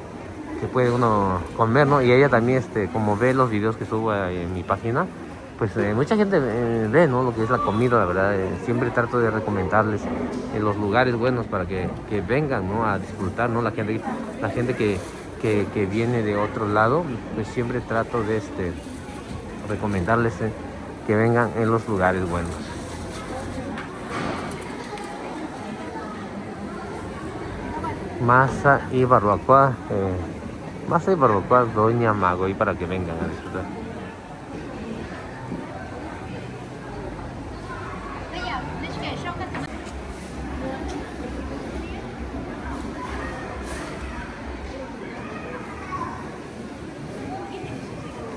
puede uno comer, ¿no? Y ella también, como ve los videos que subo en mi página, pues mucha gente ve, ¿no? Lo que es la comida, la verdad. Siempre trato de recomendarles los lugares buenos para que vengan, ¿no? A disfrutar, ¿no? La gente que viene de otro lado, pues siempre trato de recomendarles que vengan en los lugares buenos. Masa y barbacoa, Doña Mago, y para que vengan a disfrutar.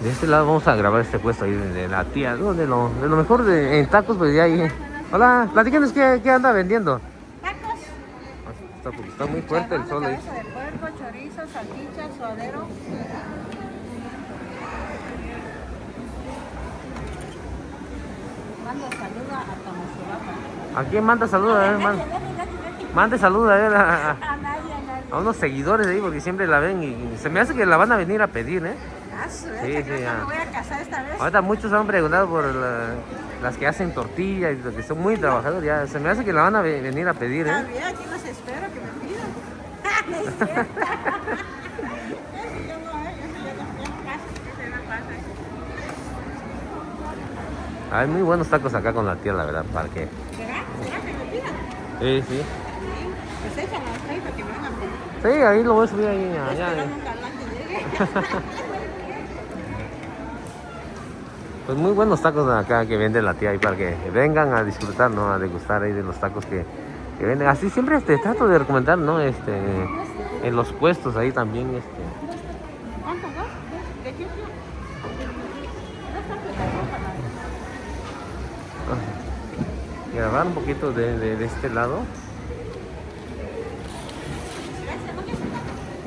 De este lado vamos a grabar este puesto ahí de la tía, ¿no? De lo mejor en tacos, pues ya ahí. Hola, platíquenos qué anda vendiendo. Tacos. Está muy fuerte el sol ahí. Cabeza de puerco, chorizo, salchicha, suadero. Manda saluda a Tamazulaca. ¿A quién manda saludos? Mande saludos A nadie, a unos seguidores de ahí, porque siempre la ven y se me hace que la van a venir a pedir, ¿eh? Sí, ya. Me voy a casar esta vez. Ahorita muchos han preguntado por las que hacen tortillas y los que son muy trabajadores. Ya se me hace que la van a venir a pedir, ¿eh? Está bien, aquí los espero que me pidan. No es cierto. Hay muy buenos tacos acá con la tía, la verdad, para que... ¿Será que me pidan? Sí. Pues échala ahí para que me hagan pedir. Sí, ahí lo voy a subir ahí. Estoy Allá. esperando un galán que llegue. Pues muy buenos tacos acá que vende la tía ahí para que vengan a disfrutar, ¿no? A degustar ahí de los tacos que venden. Así siempre trato de recomendar, ¿no? En los puestos ahí también, ¿Cuánto, no? ¿De qué? Grabar un poquito de este lado.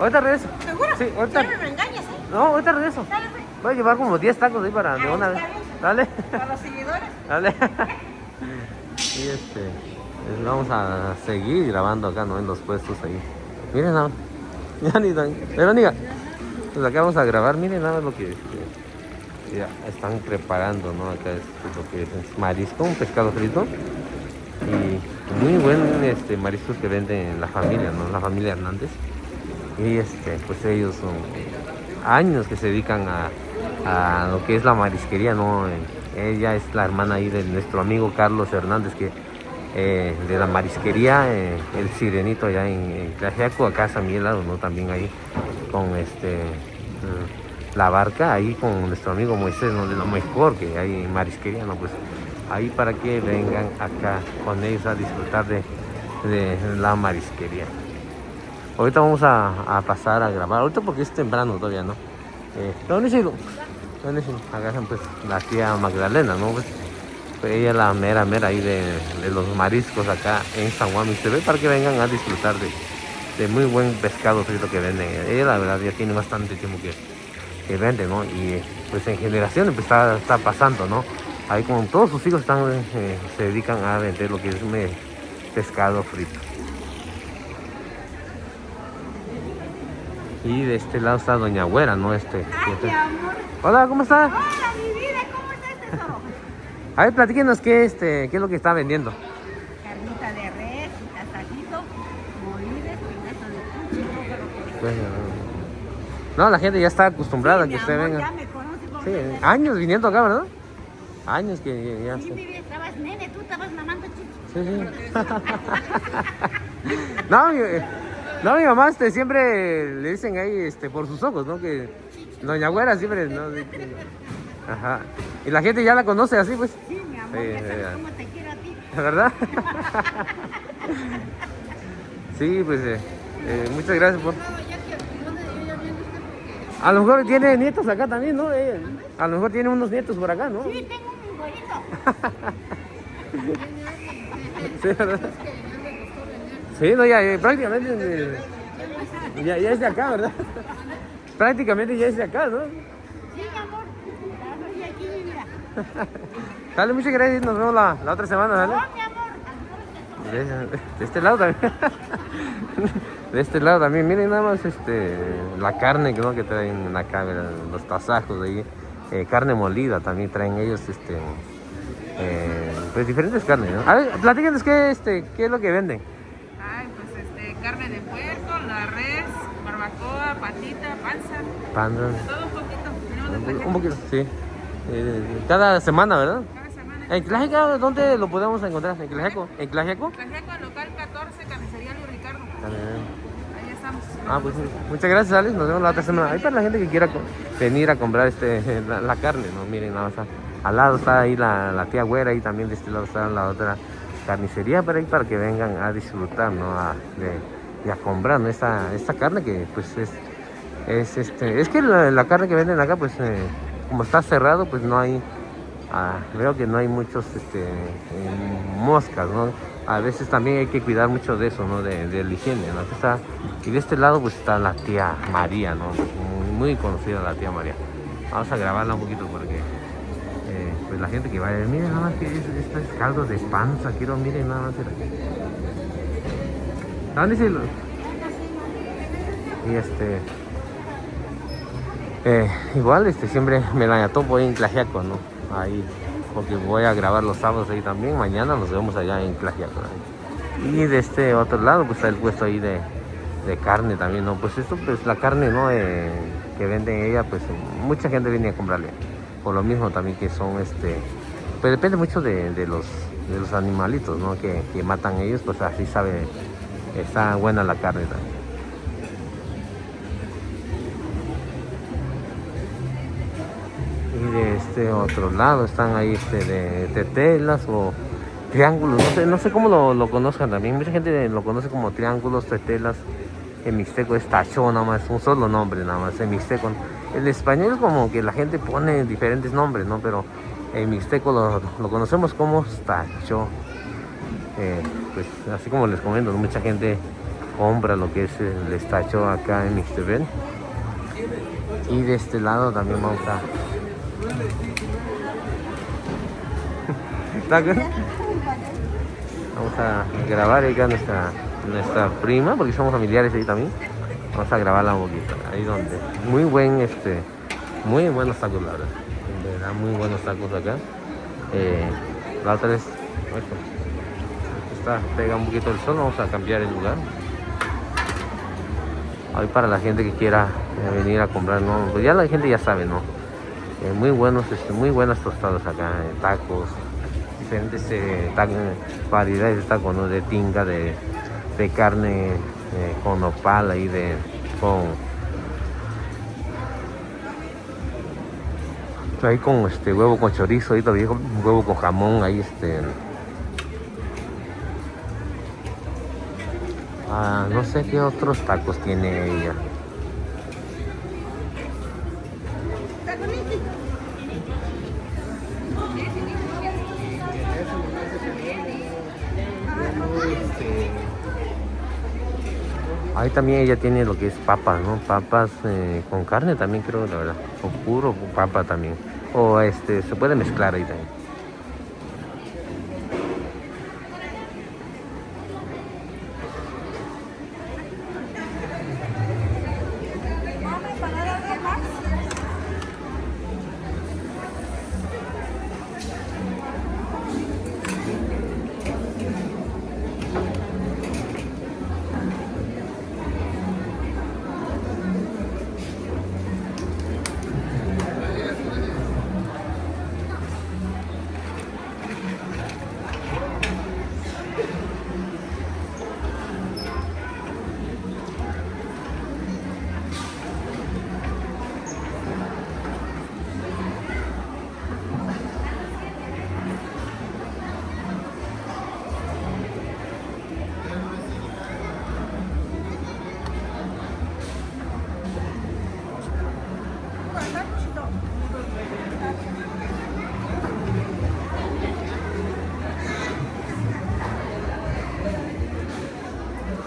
Ahorita regreso. ¿Seguro? Sí, ahorita. No me engañes, ¿eh? No, ahorita regreso. Dale, pues. Voy a llevar como 10 tacos ahí para de una vez. Está bien. Dale. Para los seguidores. Dale. Y vamos a seguir grabando acá, ¿no? En los puestos ahí. Miren nada más. Ya ni tan... Verónica, pues acá vamos a grabar. Miren nada más lo que ya están preparando, ¿no? Acá es lo que es marisco, un pescado frito. Y muy buen mariscos que venden en la familia, ¿no? La familia Hernández. Y pues ellos son años que se dedican a lo que es la marisquería, ¿no? Ella es la hermana ahí de nuestro amigo Carlos Hernández, que de la marisquería El Sirenito allá en Tlaxiaco, acá San Miguel, ¿no? También ahí con la barca, ahí con nuestro amigo Moisés, ¿no? De lo mejor que hay en marisquería, ¿no? Pues ahí para que vengan acá con ellos a disfrutar de la marisquería. Ahorita vamos a pasar a grabar, ahorita porque es temprano todavía, ¿no? ¿Dónde se lo? Agarran pues la tía Magdalena, ¿no? Pues ella es la mera ahí de los mariscos acá en San Juan Mixtepec, para que vengan a disfrutar de muy buen pescado frito que venden. Ella la verdad ya tiene bastante tiempo que vende, ¿no? Y pues en generaciones pues está pasando, ¿no? Ahí como todos sus hijos se dedican a vender lo que es pescado frito. Y de este lado está Doña Güera, ¿no? Ay, mi amor. Hola, ¿cómo está? Hola, mi vida, ¿cómo estás, tesoro? A ver, platíquenos qué es lo que está vendiendo. Carnita de res, tasajito, molides, pedazo de pucho, Pues, no, la gente ya está acostumbrada a que mi usted amor, venga. ya me conoce por Sí, ver. años viniendo acá, ¿verdad? Años que ya Sí, está. mire, estabas nene, tú estabas mamando chichi. Sí, sí. No, mi mamá siempre le dicen ahí por sus ojos, ¿no? Que Doña Güera siempre, ¿no? Ajá. Y la gente ya la conoce así, pues. Sí, mi amor, Sí, ya sabes ya. cómo te quiero a ti. ¿Verdad? Sí, pues muchas gracias por... A lo mejor tiene nietos acá también, ¿no? A lo mejor tiene unos nietos por acá, ¿no? Sí, tengo un güerito. Sí, ¿verdad? Sí, no, ya prácticamente ya es de acá, ¿verdad? Prácticamente ya es de acá, ¿no? Sí, mi amor, ya soy aquí, mira. Dale, muchas gracias, nos vemos la otra semana, ¿vale? No, mi amor. De este lado también. De este lado también, miren nada más la carne ¿no? que traen acá, los tasajos de ahí, carne molida también traen ellos, pues diferentes carnes, ¿no? A ver, platíquenos qué es lo que venden. Ay, pues carne de puerco, la res, barbacoa, patita, panza, Panda, todo un poquito. Tenemos de un poquito, sí. Cada semana, ¿verdad? cada semana. ¿En Tlajeca dónde lo podemos encontrar? ¿En Tlajeco? ¿En Tlajeco? Tlajeco, local 14, carnicería Luis Ricardo. Ahí estamos. Pues muchas gracias, Alex. Nos vemos la otra semana. Ahí para la gente que quiera venir a comprar la carne, ¿no? Miren, nada más al lado está ahí la tía Güera y también de este lado está la otra carnicería para ahí para que vengan a disfrutar, ¿no? Y a comprar, ¿no? Esta carne que pues es que la carne que venden acá pues como está cerrado pues no hay veo que no hay muchos moscas, ¿no? A veces también hay que cuidar mucho de eso, ¿no? De la higiene, ¿no? Aquí está, y de este lado pues está la tía María, ¿no? Muy conocida la tía María. Vamos a grabarla un poquito porque pues la gente que vaya, miren nada más que esto es caldo de panza, miren nada más. ¿Dónde se lo? Y igual siempre me la topo ahí en Tlaxiaco, ¿no? Ahí, porque voy a grabar los sábados ahí también. Mañana nos vemos allá en Tlaxiaco, ¿no? Y de este otro lado pues está el puesto ahí de carne también, ¿no? Pues esto pues la carne, ¿no? Que venden ella, pues mucha gente viene a comprarle. Por lo mismo también que son pues depende mucho de los animalitos, ¿no? Que matan ellos, pues así sabe, está buena la carne también. Y de este otro lado están ahí de tetelas o triángulos, no sé cómo lo conozcan también. Mucha gente lo conoce como triángulos, tetelas. En mixteco es tachó nada más, un solo nombre nada más, en mixteco. En español como que la gente pone diferentes nombres, ¿no? Pero en mixteco lo conocemos como tachó. Pues así como les comento, mucha gente compra lo que es el estacho acá en Mixtepec. Y de este lado también vamos a... Vamos a grabar acá nuestra prima, porque somos familiares ahí también. Vamos a grabarla un poquito, ahí donde muy buenos tacos, la verdad. De verdad, muy buenos tacos acá. La otra vez, pega un poquito el sol, vamos a cambiar el lugar. Ahí para la gente que quiera venir a comprar, ¿no? Pues ya la gente ya sabe, ¿no? Muy buenas tostadas acá, tacos, diferentes variedades de tacos, ¿no? De tinga, de carne con nopal ahí, con huevo con chorizo, ahí todavía huevo con jamón, ahí no sé qué otros tacos tiene ella. Ahí también ella tiene lo que es papas, ¿no? Papas con carne también creo, la verdad. O puro papa también. O se puede mezclar ahí también.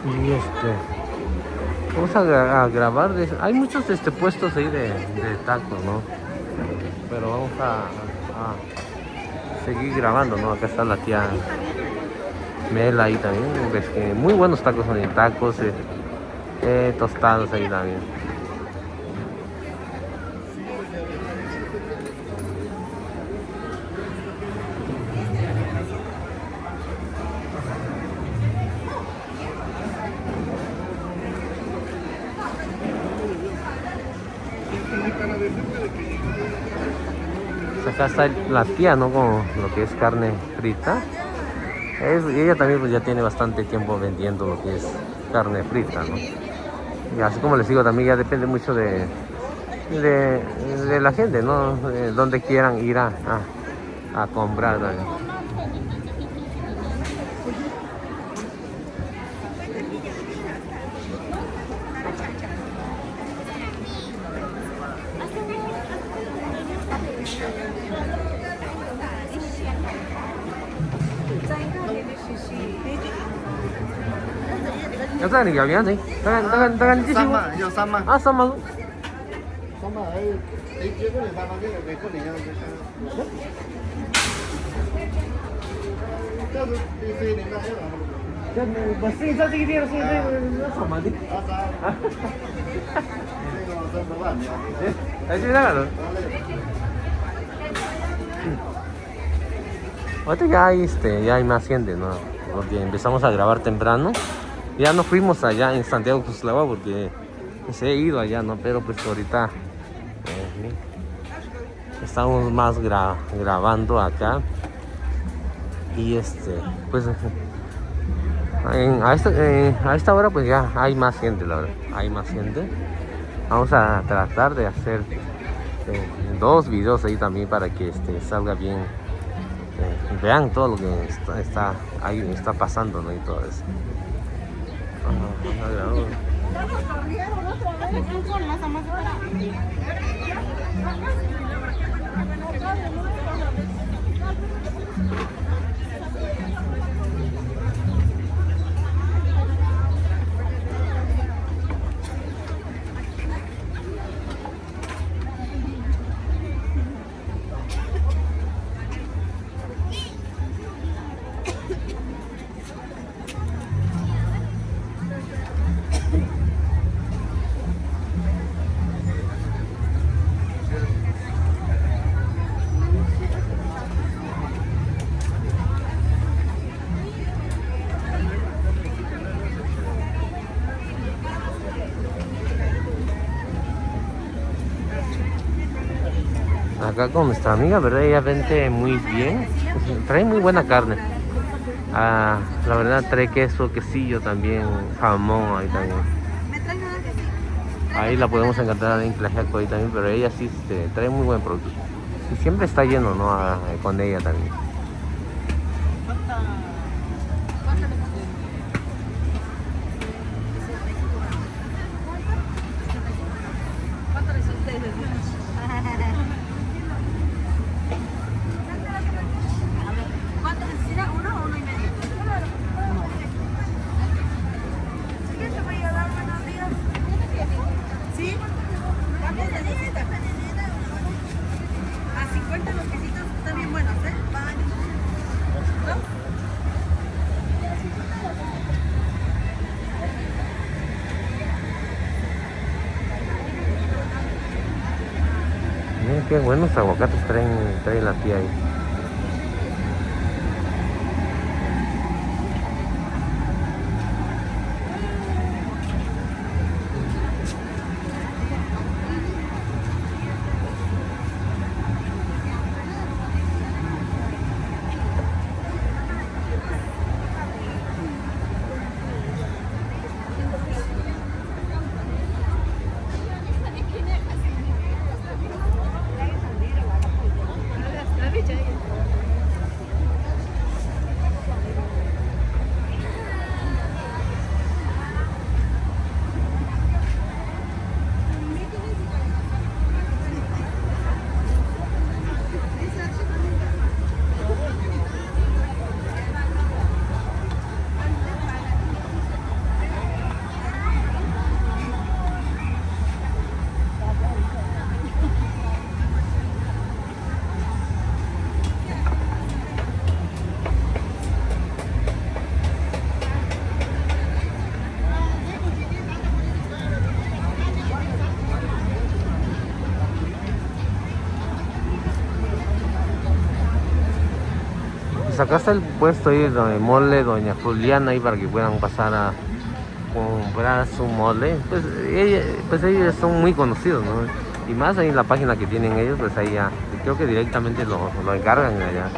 Y vamos a grabar. Hay muchos puestos ahí de tacos, ¿no? Pero vamos a seguir grabando, ¿no? Acá está la tía Mela ahí también. Ves que muy buenos tacos son, tacos tostados ahí también. Acá está la tía, ¿no? Con lo que es carne frita. Ella también pues ya tiene bastante tiempo vendiendo lo que es carne frita, ¿no? Y así como les digo, también ya depende mucho de la gente, ¿no? De donde quieran ir a comprar también. Cái này kiểu gì? Tagan chứ Sama, yo sama. Ah, sama. Sama ấy chưa có người ta nói cái con này nhau. Cái gì này là Cái basi sa sige dire sama din. Así nada. Ahorita ya hay más gente, ¿no? Porque empezamos a grabar temprano. Ya no fuimos allá en Santiago Cuslava porque se he ido allá, ¿no? Pero pues ahorita estamos más grabando acá. Y pues a esta hora pues ya hay más gente, la verdad. Hay más gente. Vamos a tratar de hacer 2 videos ahí también para que salga bien. Vean todo lo que está pasando, ¿no? Y todo eso. Acá con nuestra amiga, ¿verdad? Ella vende muy bien, trae muy buena carne. La verdad trae queso, quesillo también, jamón ahí también. Ahí la podemos encontrar en Tlaxiaco ahí también, pero ella sí trae muy buen producto. Y siempre está lleno, ¿no? Con ella también. Miren qué buenos aguacates trae la tía ahí. Let me tell you. acá está el puesto ahí de mole Doña Juliana ahí para que puedan pasar a comprar su mole. Pues ellos son muy conocidos, ¿no? Y más ahí en la página que tienen ellos, pues ahí ya, creo que directamente lo encargan allá.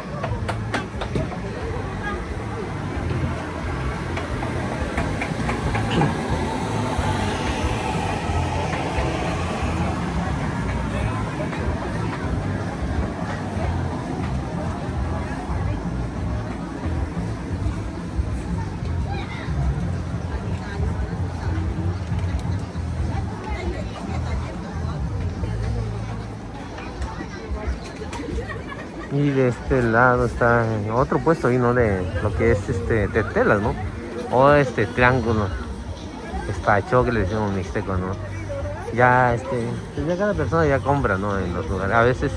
Y de este lado está otro puesto ahí, ¿no? De lo que es tetelas, ¿no? O triángulo, espacho que le decimos mixteco, ¿no? Ya pues ya cada persona ya compra, ¿no? En los lugares. A veces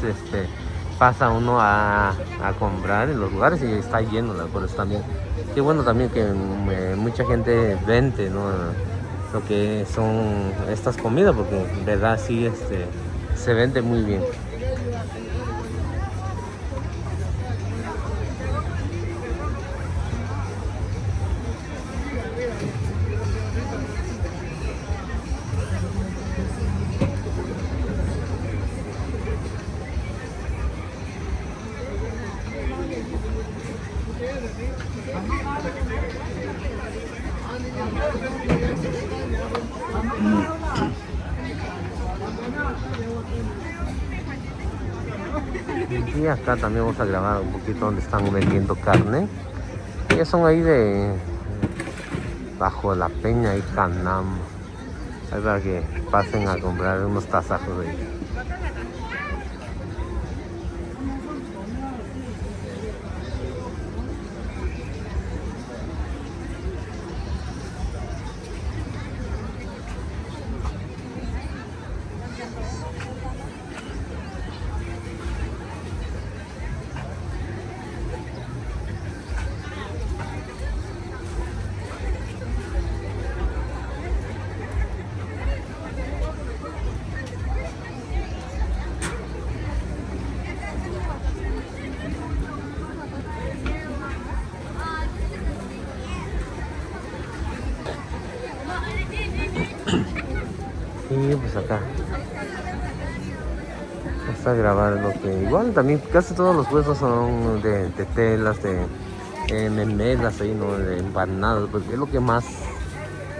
pasa uno a comprar en los lugares y está lleno, ¿no? Por eso también. Qué bueno también que mucha gente vende, ¿no? Lo que son estas comidas, porque en verdad sí se vende muy bien. Y acá también vamos a grabar un poquito donde están vendiendo carne. Ellos son ahí bajo la peña y Canam. Ahí para que pasen a comprar unos tasajos de ahí. Y pues acá vamos a grabar lo que igual también casi todos los puestos son de telas, de memelas ahí, ¿no? De empanadas, porque es lo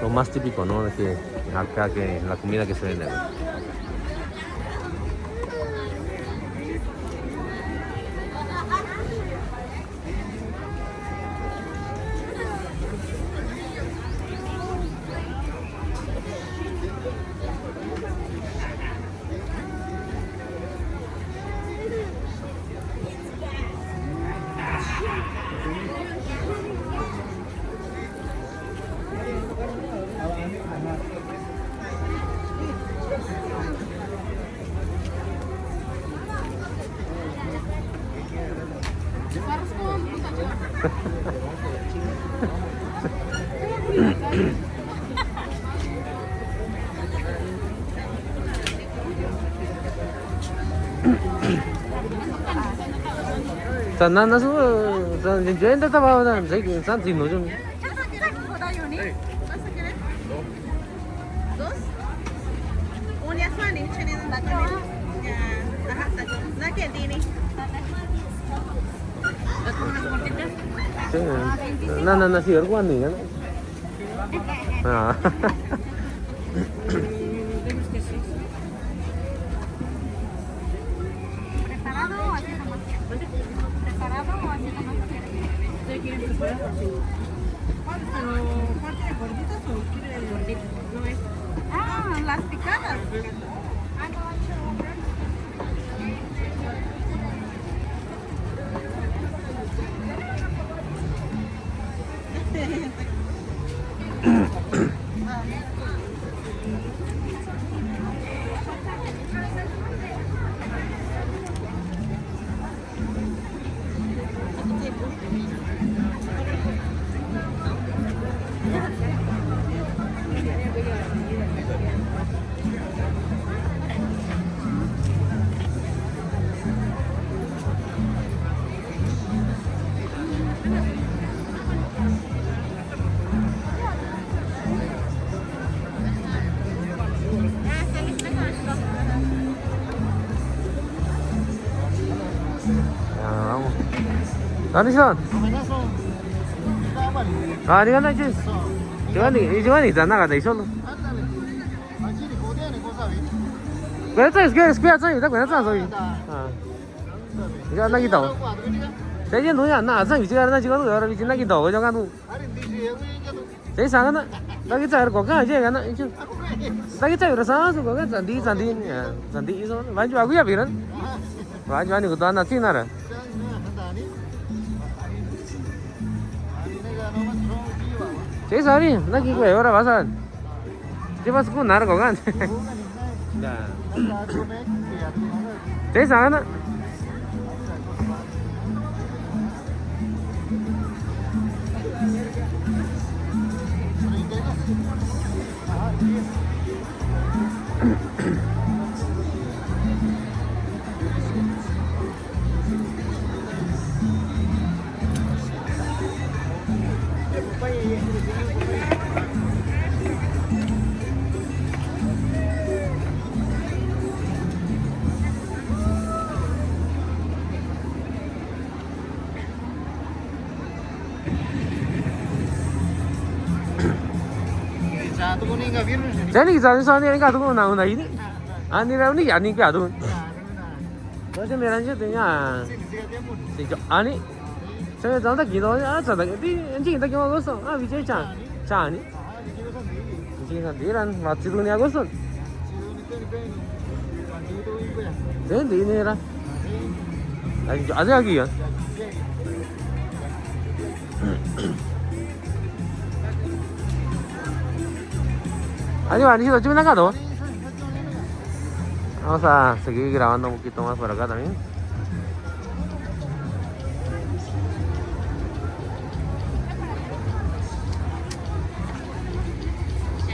más típico, ¿no? De que acá que la comida que se vende, ¿no? 나나서 yo estaba Santi no yo ¿Dos? Un yasmani, chenino na kanil. Na que dini. 나나 si algo ani ¿no? ¿Preparado o así nomás? ¿Preparado o así nomás? ¿Ustedes quieren preparado? ¿Cuál quiere, gorditas o quiere gorditas? No es. Ah, las picadas. Anison. Amenazo. Diga na chis. Giovanni está nada de solo. Ándale. Aquí ni jodía ni cosa, ¿ves? Cuenta es que espera, está cuenta soy. Iga na kita. Saya nu ya na sang bicara na chico ahora bicara kita ko jangan tu. Saya sangat na. Lagi cari kok aja kan na itu. Lagi cari rasa tu kok sandi itu. Baju aku ya biran. Baju ani kuda na sih nara. Saya sorry, lagi gue orang pasal. Coba suku nara kok kan. Saya sangat na. Jadi kita soalnya ini kado una ini. Ani ini ani kado. Jadi mereka tuh ani. Saya tahu tak gitu aja, tak di anjing tak mau gosong. Bicara cani. Anjing sandiran, mati dunia gosong. Jadi ini lah. Ada lagi ya. Ayo, Anisito, ¿tú me acá? Vamos a seguir grabando un poquito más por acá también.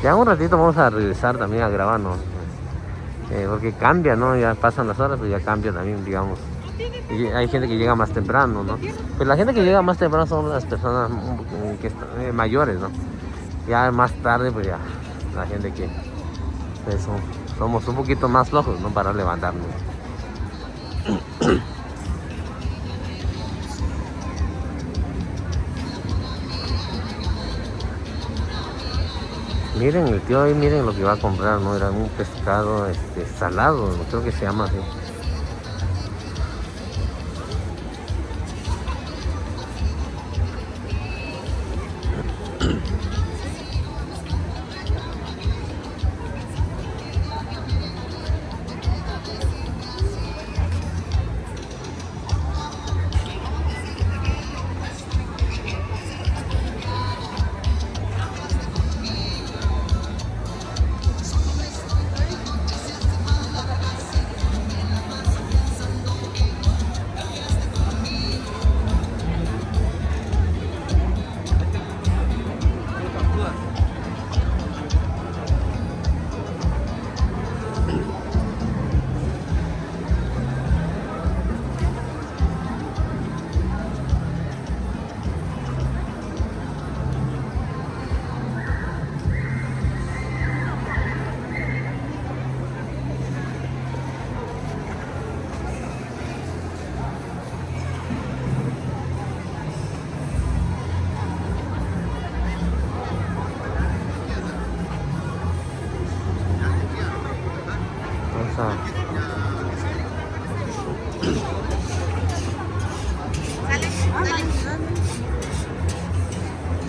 Ya un ratito vamos a regresar también a grabar, ¿no? Porque cambia, ¿no? Ya pasan las horas, pues ya cambia también, digamos. Y hay gente que llega más temprano, ¿no? Pues la gente que llega más temprano son las personas que están, mayores, ¿no? Ya más tarde, pues ya la gente que pues, somos un poquito más flojos, ¿no? Para levantarnos. Miren el tío ahí, miren lo que va a comprar, ¿no? Era un pescado salado, ¿no? Creo que se llama así.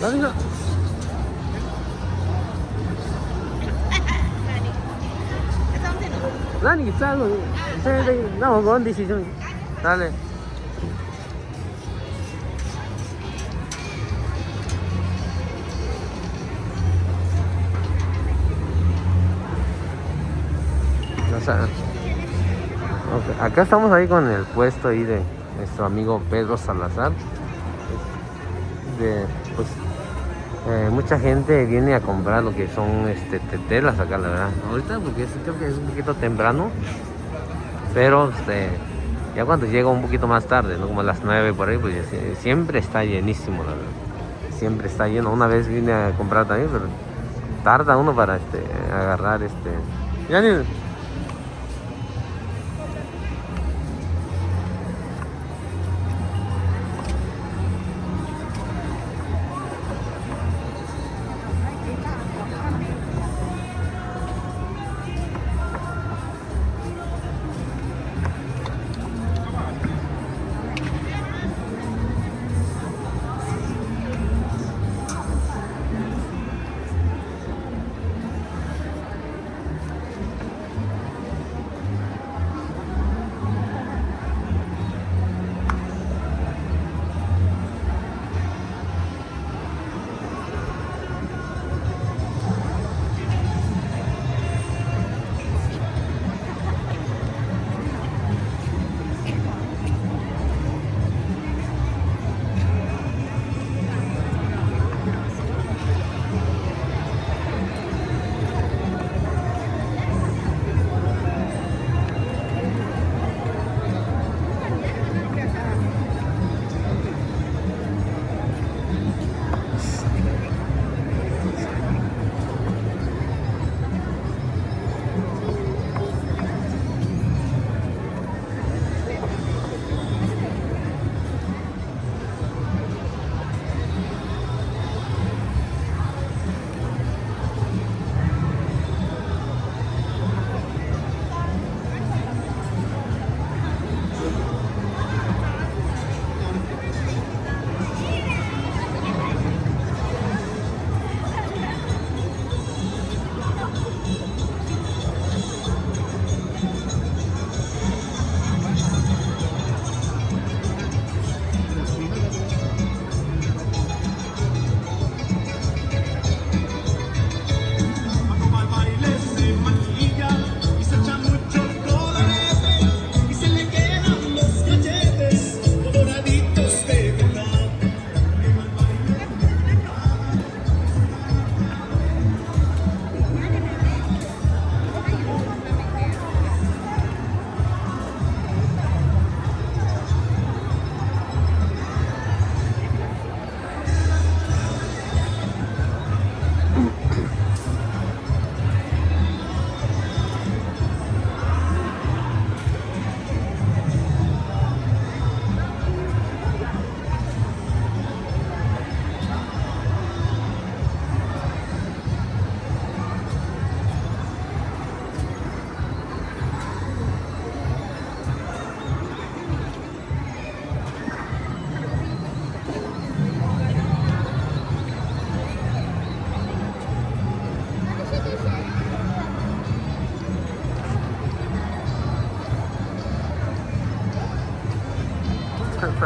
Dale, no. Dale, que salgo. No, con decisión. Dale. O sea, okay. Acá estamos ahí con el puesto ahí de nuestro amigo Pedro Salazar. Pues mucha gente viene a comprar lo que son tetelas acá, la verdad. Ahorita porque creo que es un poquito temprano, pero ya cuando llega un poquito más tarde, ¿no? Como a las 9 por ahí, pues siempre está llenísimo, la verdad. Siempre está lleno. Una vez vine a comprar también, pero tarda uno para agarrar Ya ni...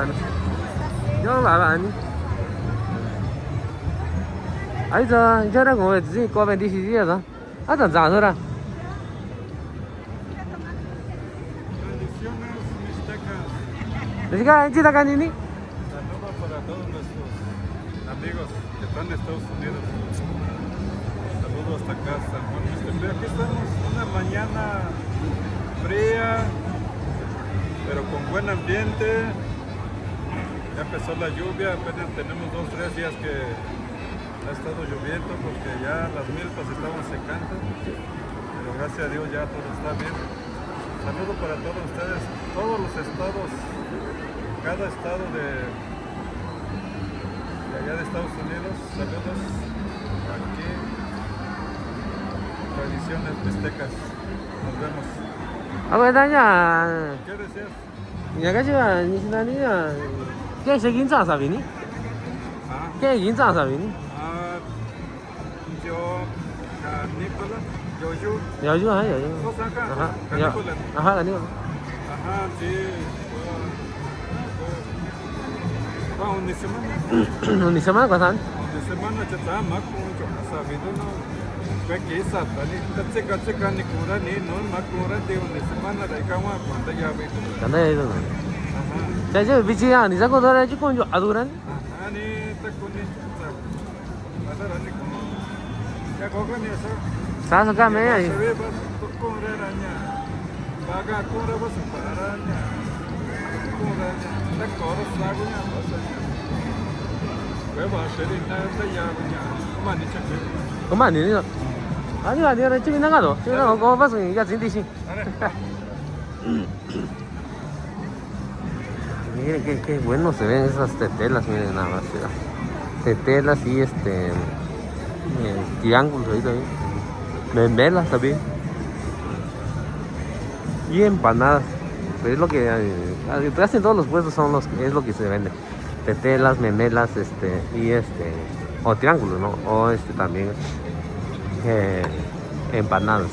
sana. Yo bảo bạn ấy giờ giờ đang ngồi gì qua bên đi gì vậy đó? À tận giả thôi à? Bendiciones mixtecas. Đấy cái anh chị ta cái gì nhỉ? Saludos para todos nuestros amigos que están en Estados Unidos. Saludos hasta acá, San Juan Mixtepec. Aquí estamos una mañana fría, pero con buen ambiente. Ya empezó la lluvia, apenas tenemos 2-3 días que ha estado lloviendo porque ya las milpas estaban secando. Pero gracias a Dios ya todo está bien. Saludos para todos ustedes, todos los estados, cada estado de allá de Estados Unidos. Saludos aquí. Tradiciones mixtecas. Nos vemos. À vậy ta nhá. ¿Qué deseas? Nhà cái chứ là như thế nào nhỉ? Cái sẽ kiến trả sao vậy nhỉ? Ah, Cái kiến trả sao vậy nhỉ? yo, Nicolás, yo. Giờ chứ hả giờ chứ? ¿Vos acá? Ajá. Canícolas. Ajá là Nicolás. Ajá, sí. Una semana. Ni semana pasan. Una semana ya está más con yo sabido no. Que esa tani katse kani kura ni no más kura de una semana de cama cuando ya ve. Cái này rồi. Ajá. Cái chứ vị trí à, ni sao có đó chứ con chỗ aduran? Ajá, ni ta con ni ta. Ada ni con. Ya coca ni eso. Sao sao cái mấy Se này? ve vas con araña. Paga con vas para araña. Con araña. Ta coro sago ya vas. Ve va a ser ina ta ya ya. Mani cheque. Có mà ni nữa. 아니 아니야 지금 나가도 지금 나가 거 봐서 이게 진짜 miren qué bueno se ven esas tetelas, miren nada más tetelas y triángulos ahí también, memelas también y empanadas, pero es lo que hacen todos los puestos, es lo que se vende, tetelas, memelas, y o triángulos, ¿no? O también empanadas.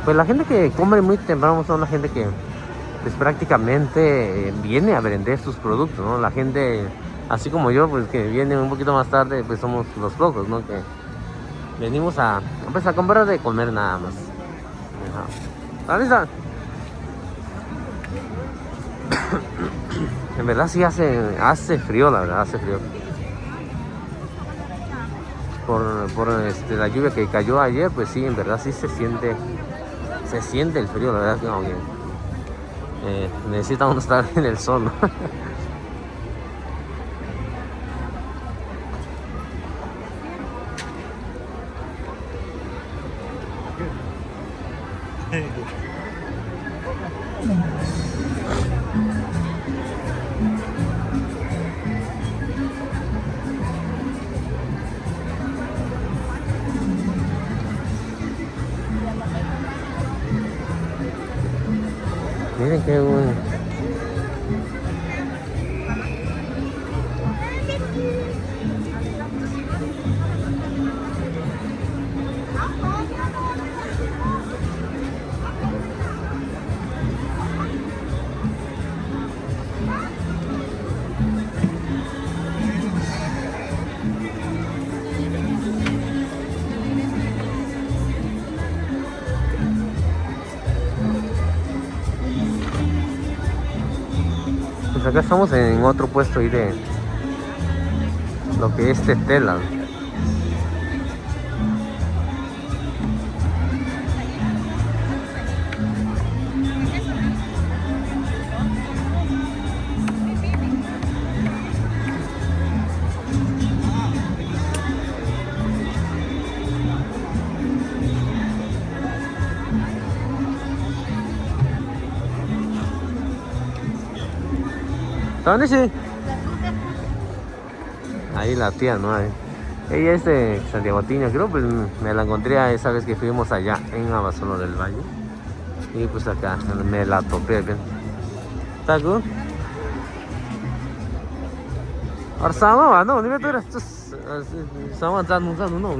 Pues la gente que come muy temprano son la gente que pues prácticamente viene a vender sus productos, ¿no? La gente, así como yo, pues que viene un poquito más tarde, pues somos los pocos, ¿no? Que venimos a comprar de comer nada más. Ajá. ¿Lista? En verdad sí hace frío, la verdad, hace frío. Por la lluvia que cayó ayer, pues sí, en verdad sí se siente el frío, la verdad que no, necesita uno estar en el sol, ¿no? Miren qué bueno. Pues acá estamos en otro puesto ahí de lo que es tetela. ¿Dónde sí? Ahí la tía, ¿no? Ella es de Santiago Tiño, creo, pues me la encontré esa vez que fuimos allá en Abasolo del Valle. Y pues acá me la topé bien. ¿Está good? Ahora sama, no, ni me tú eres sama zanu no.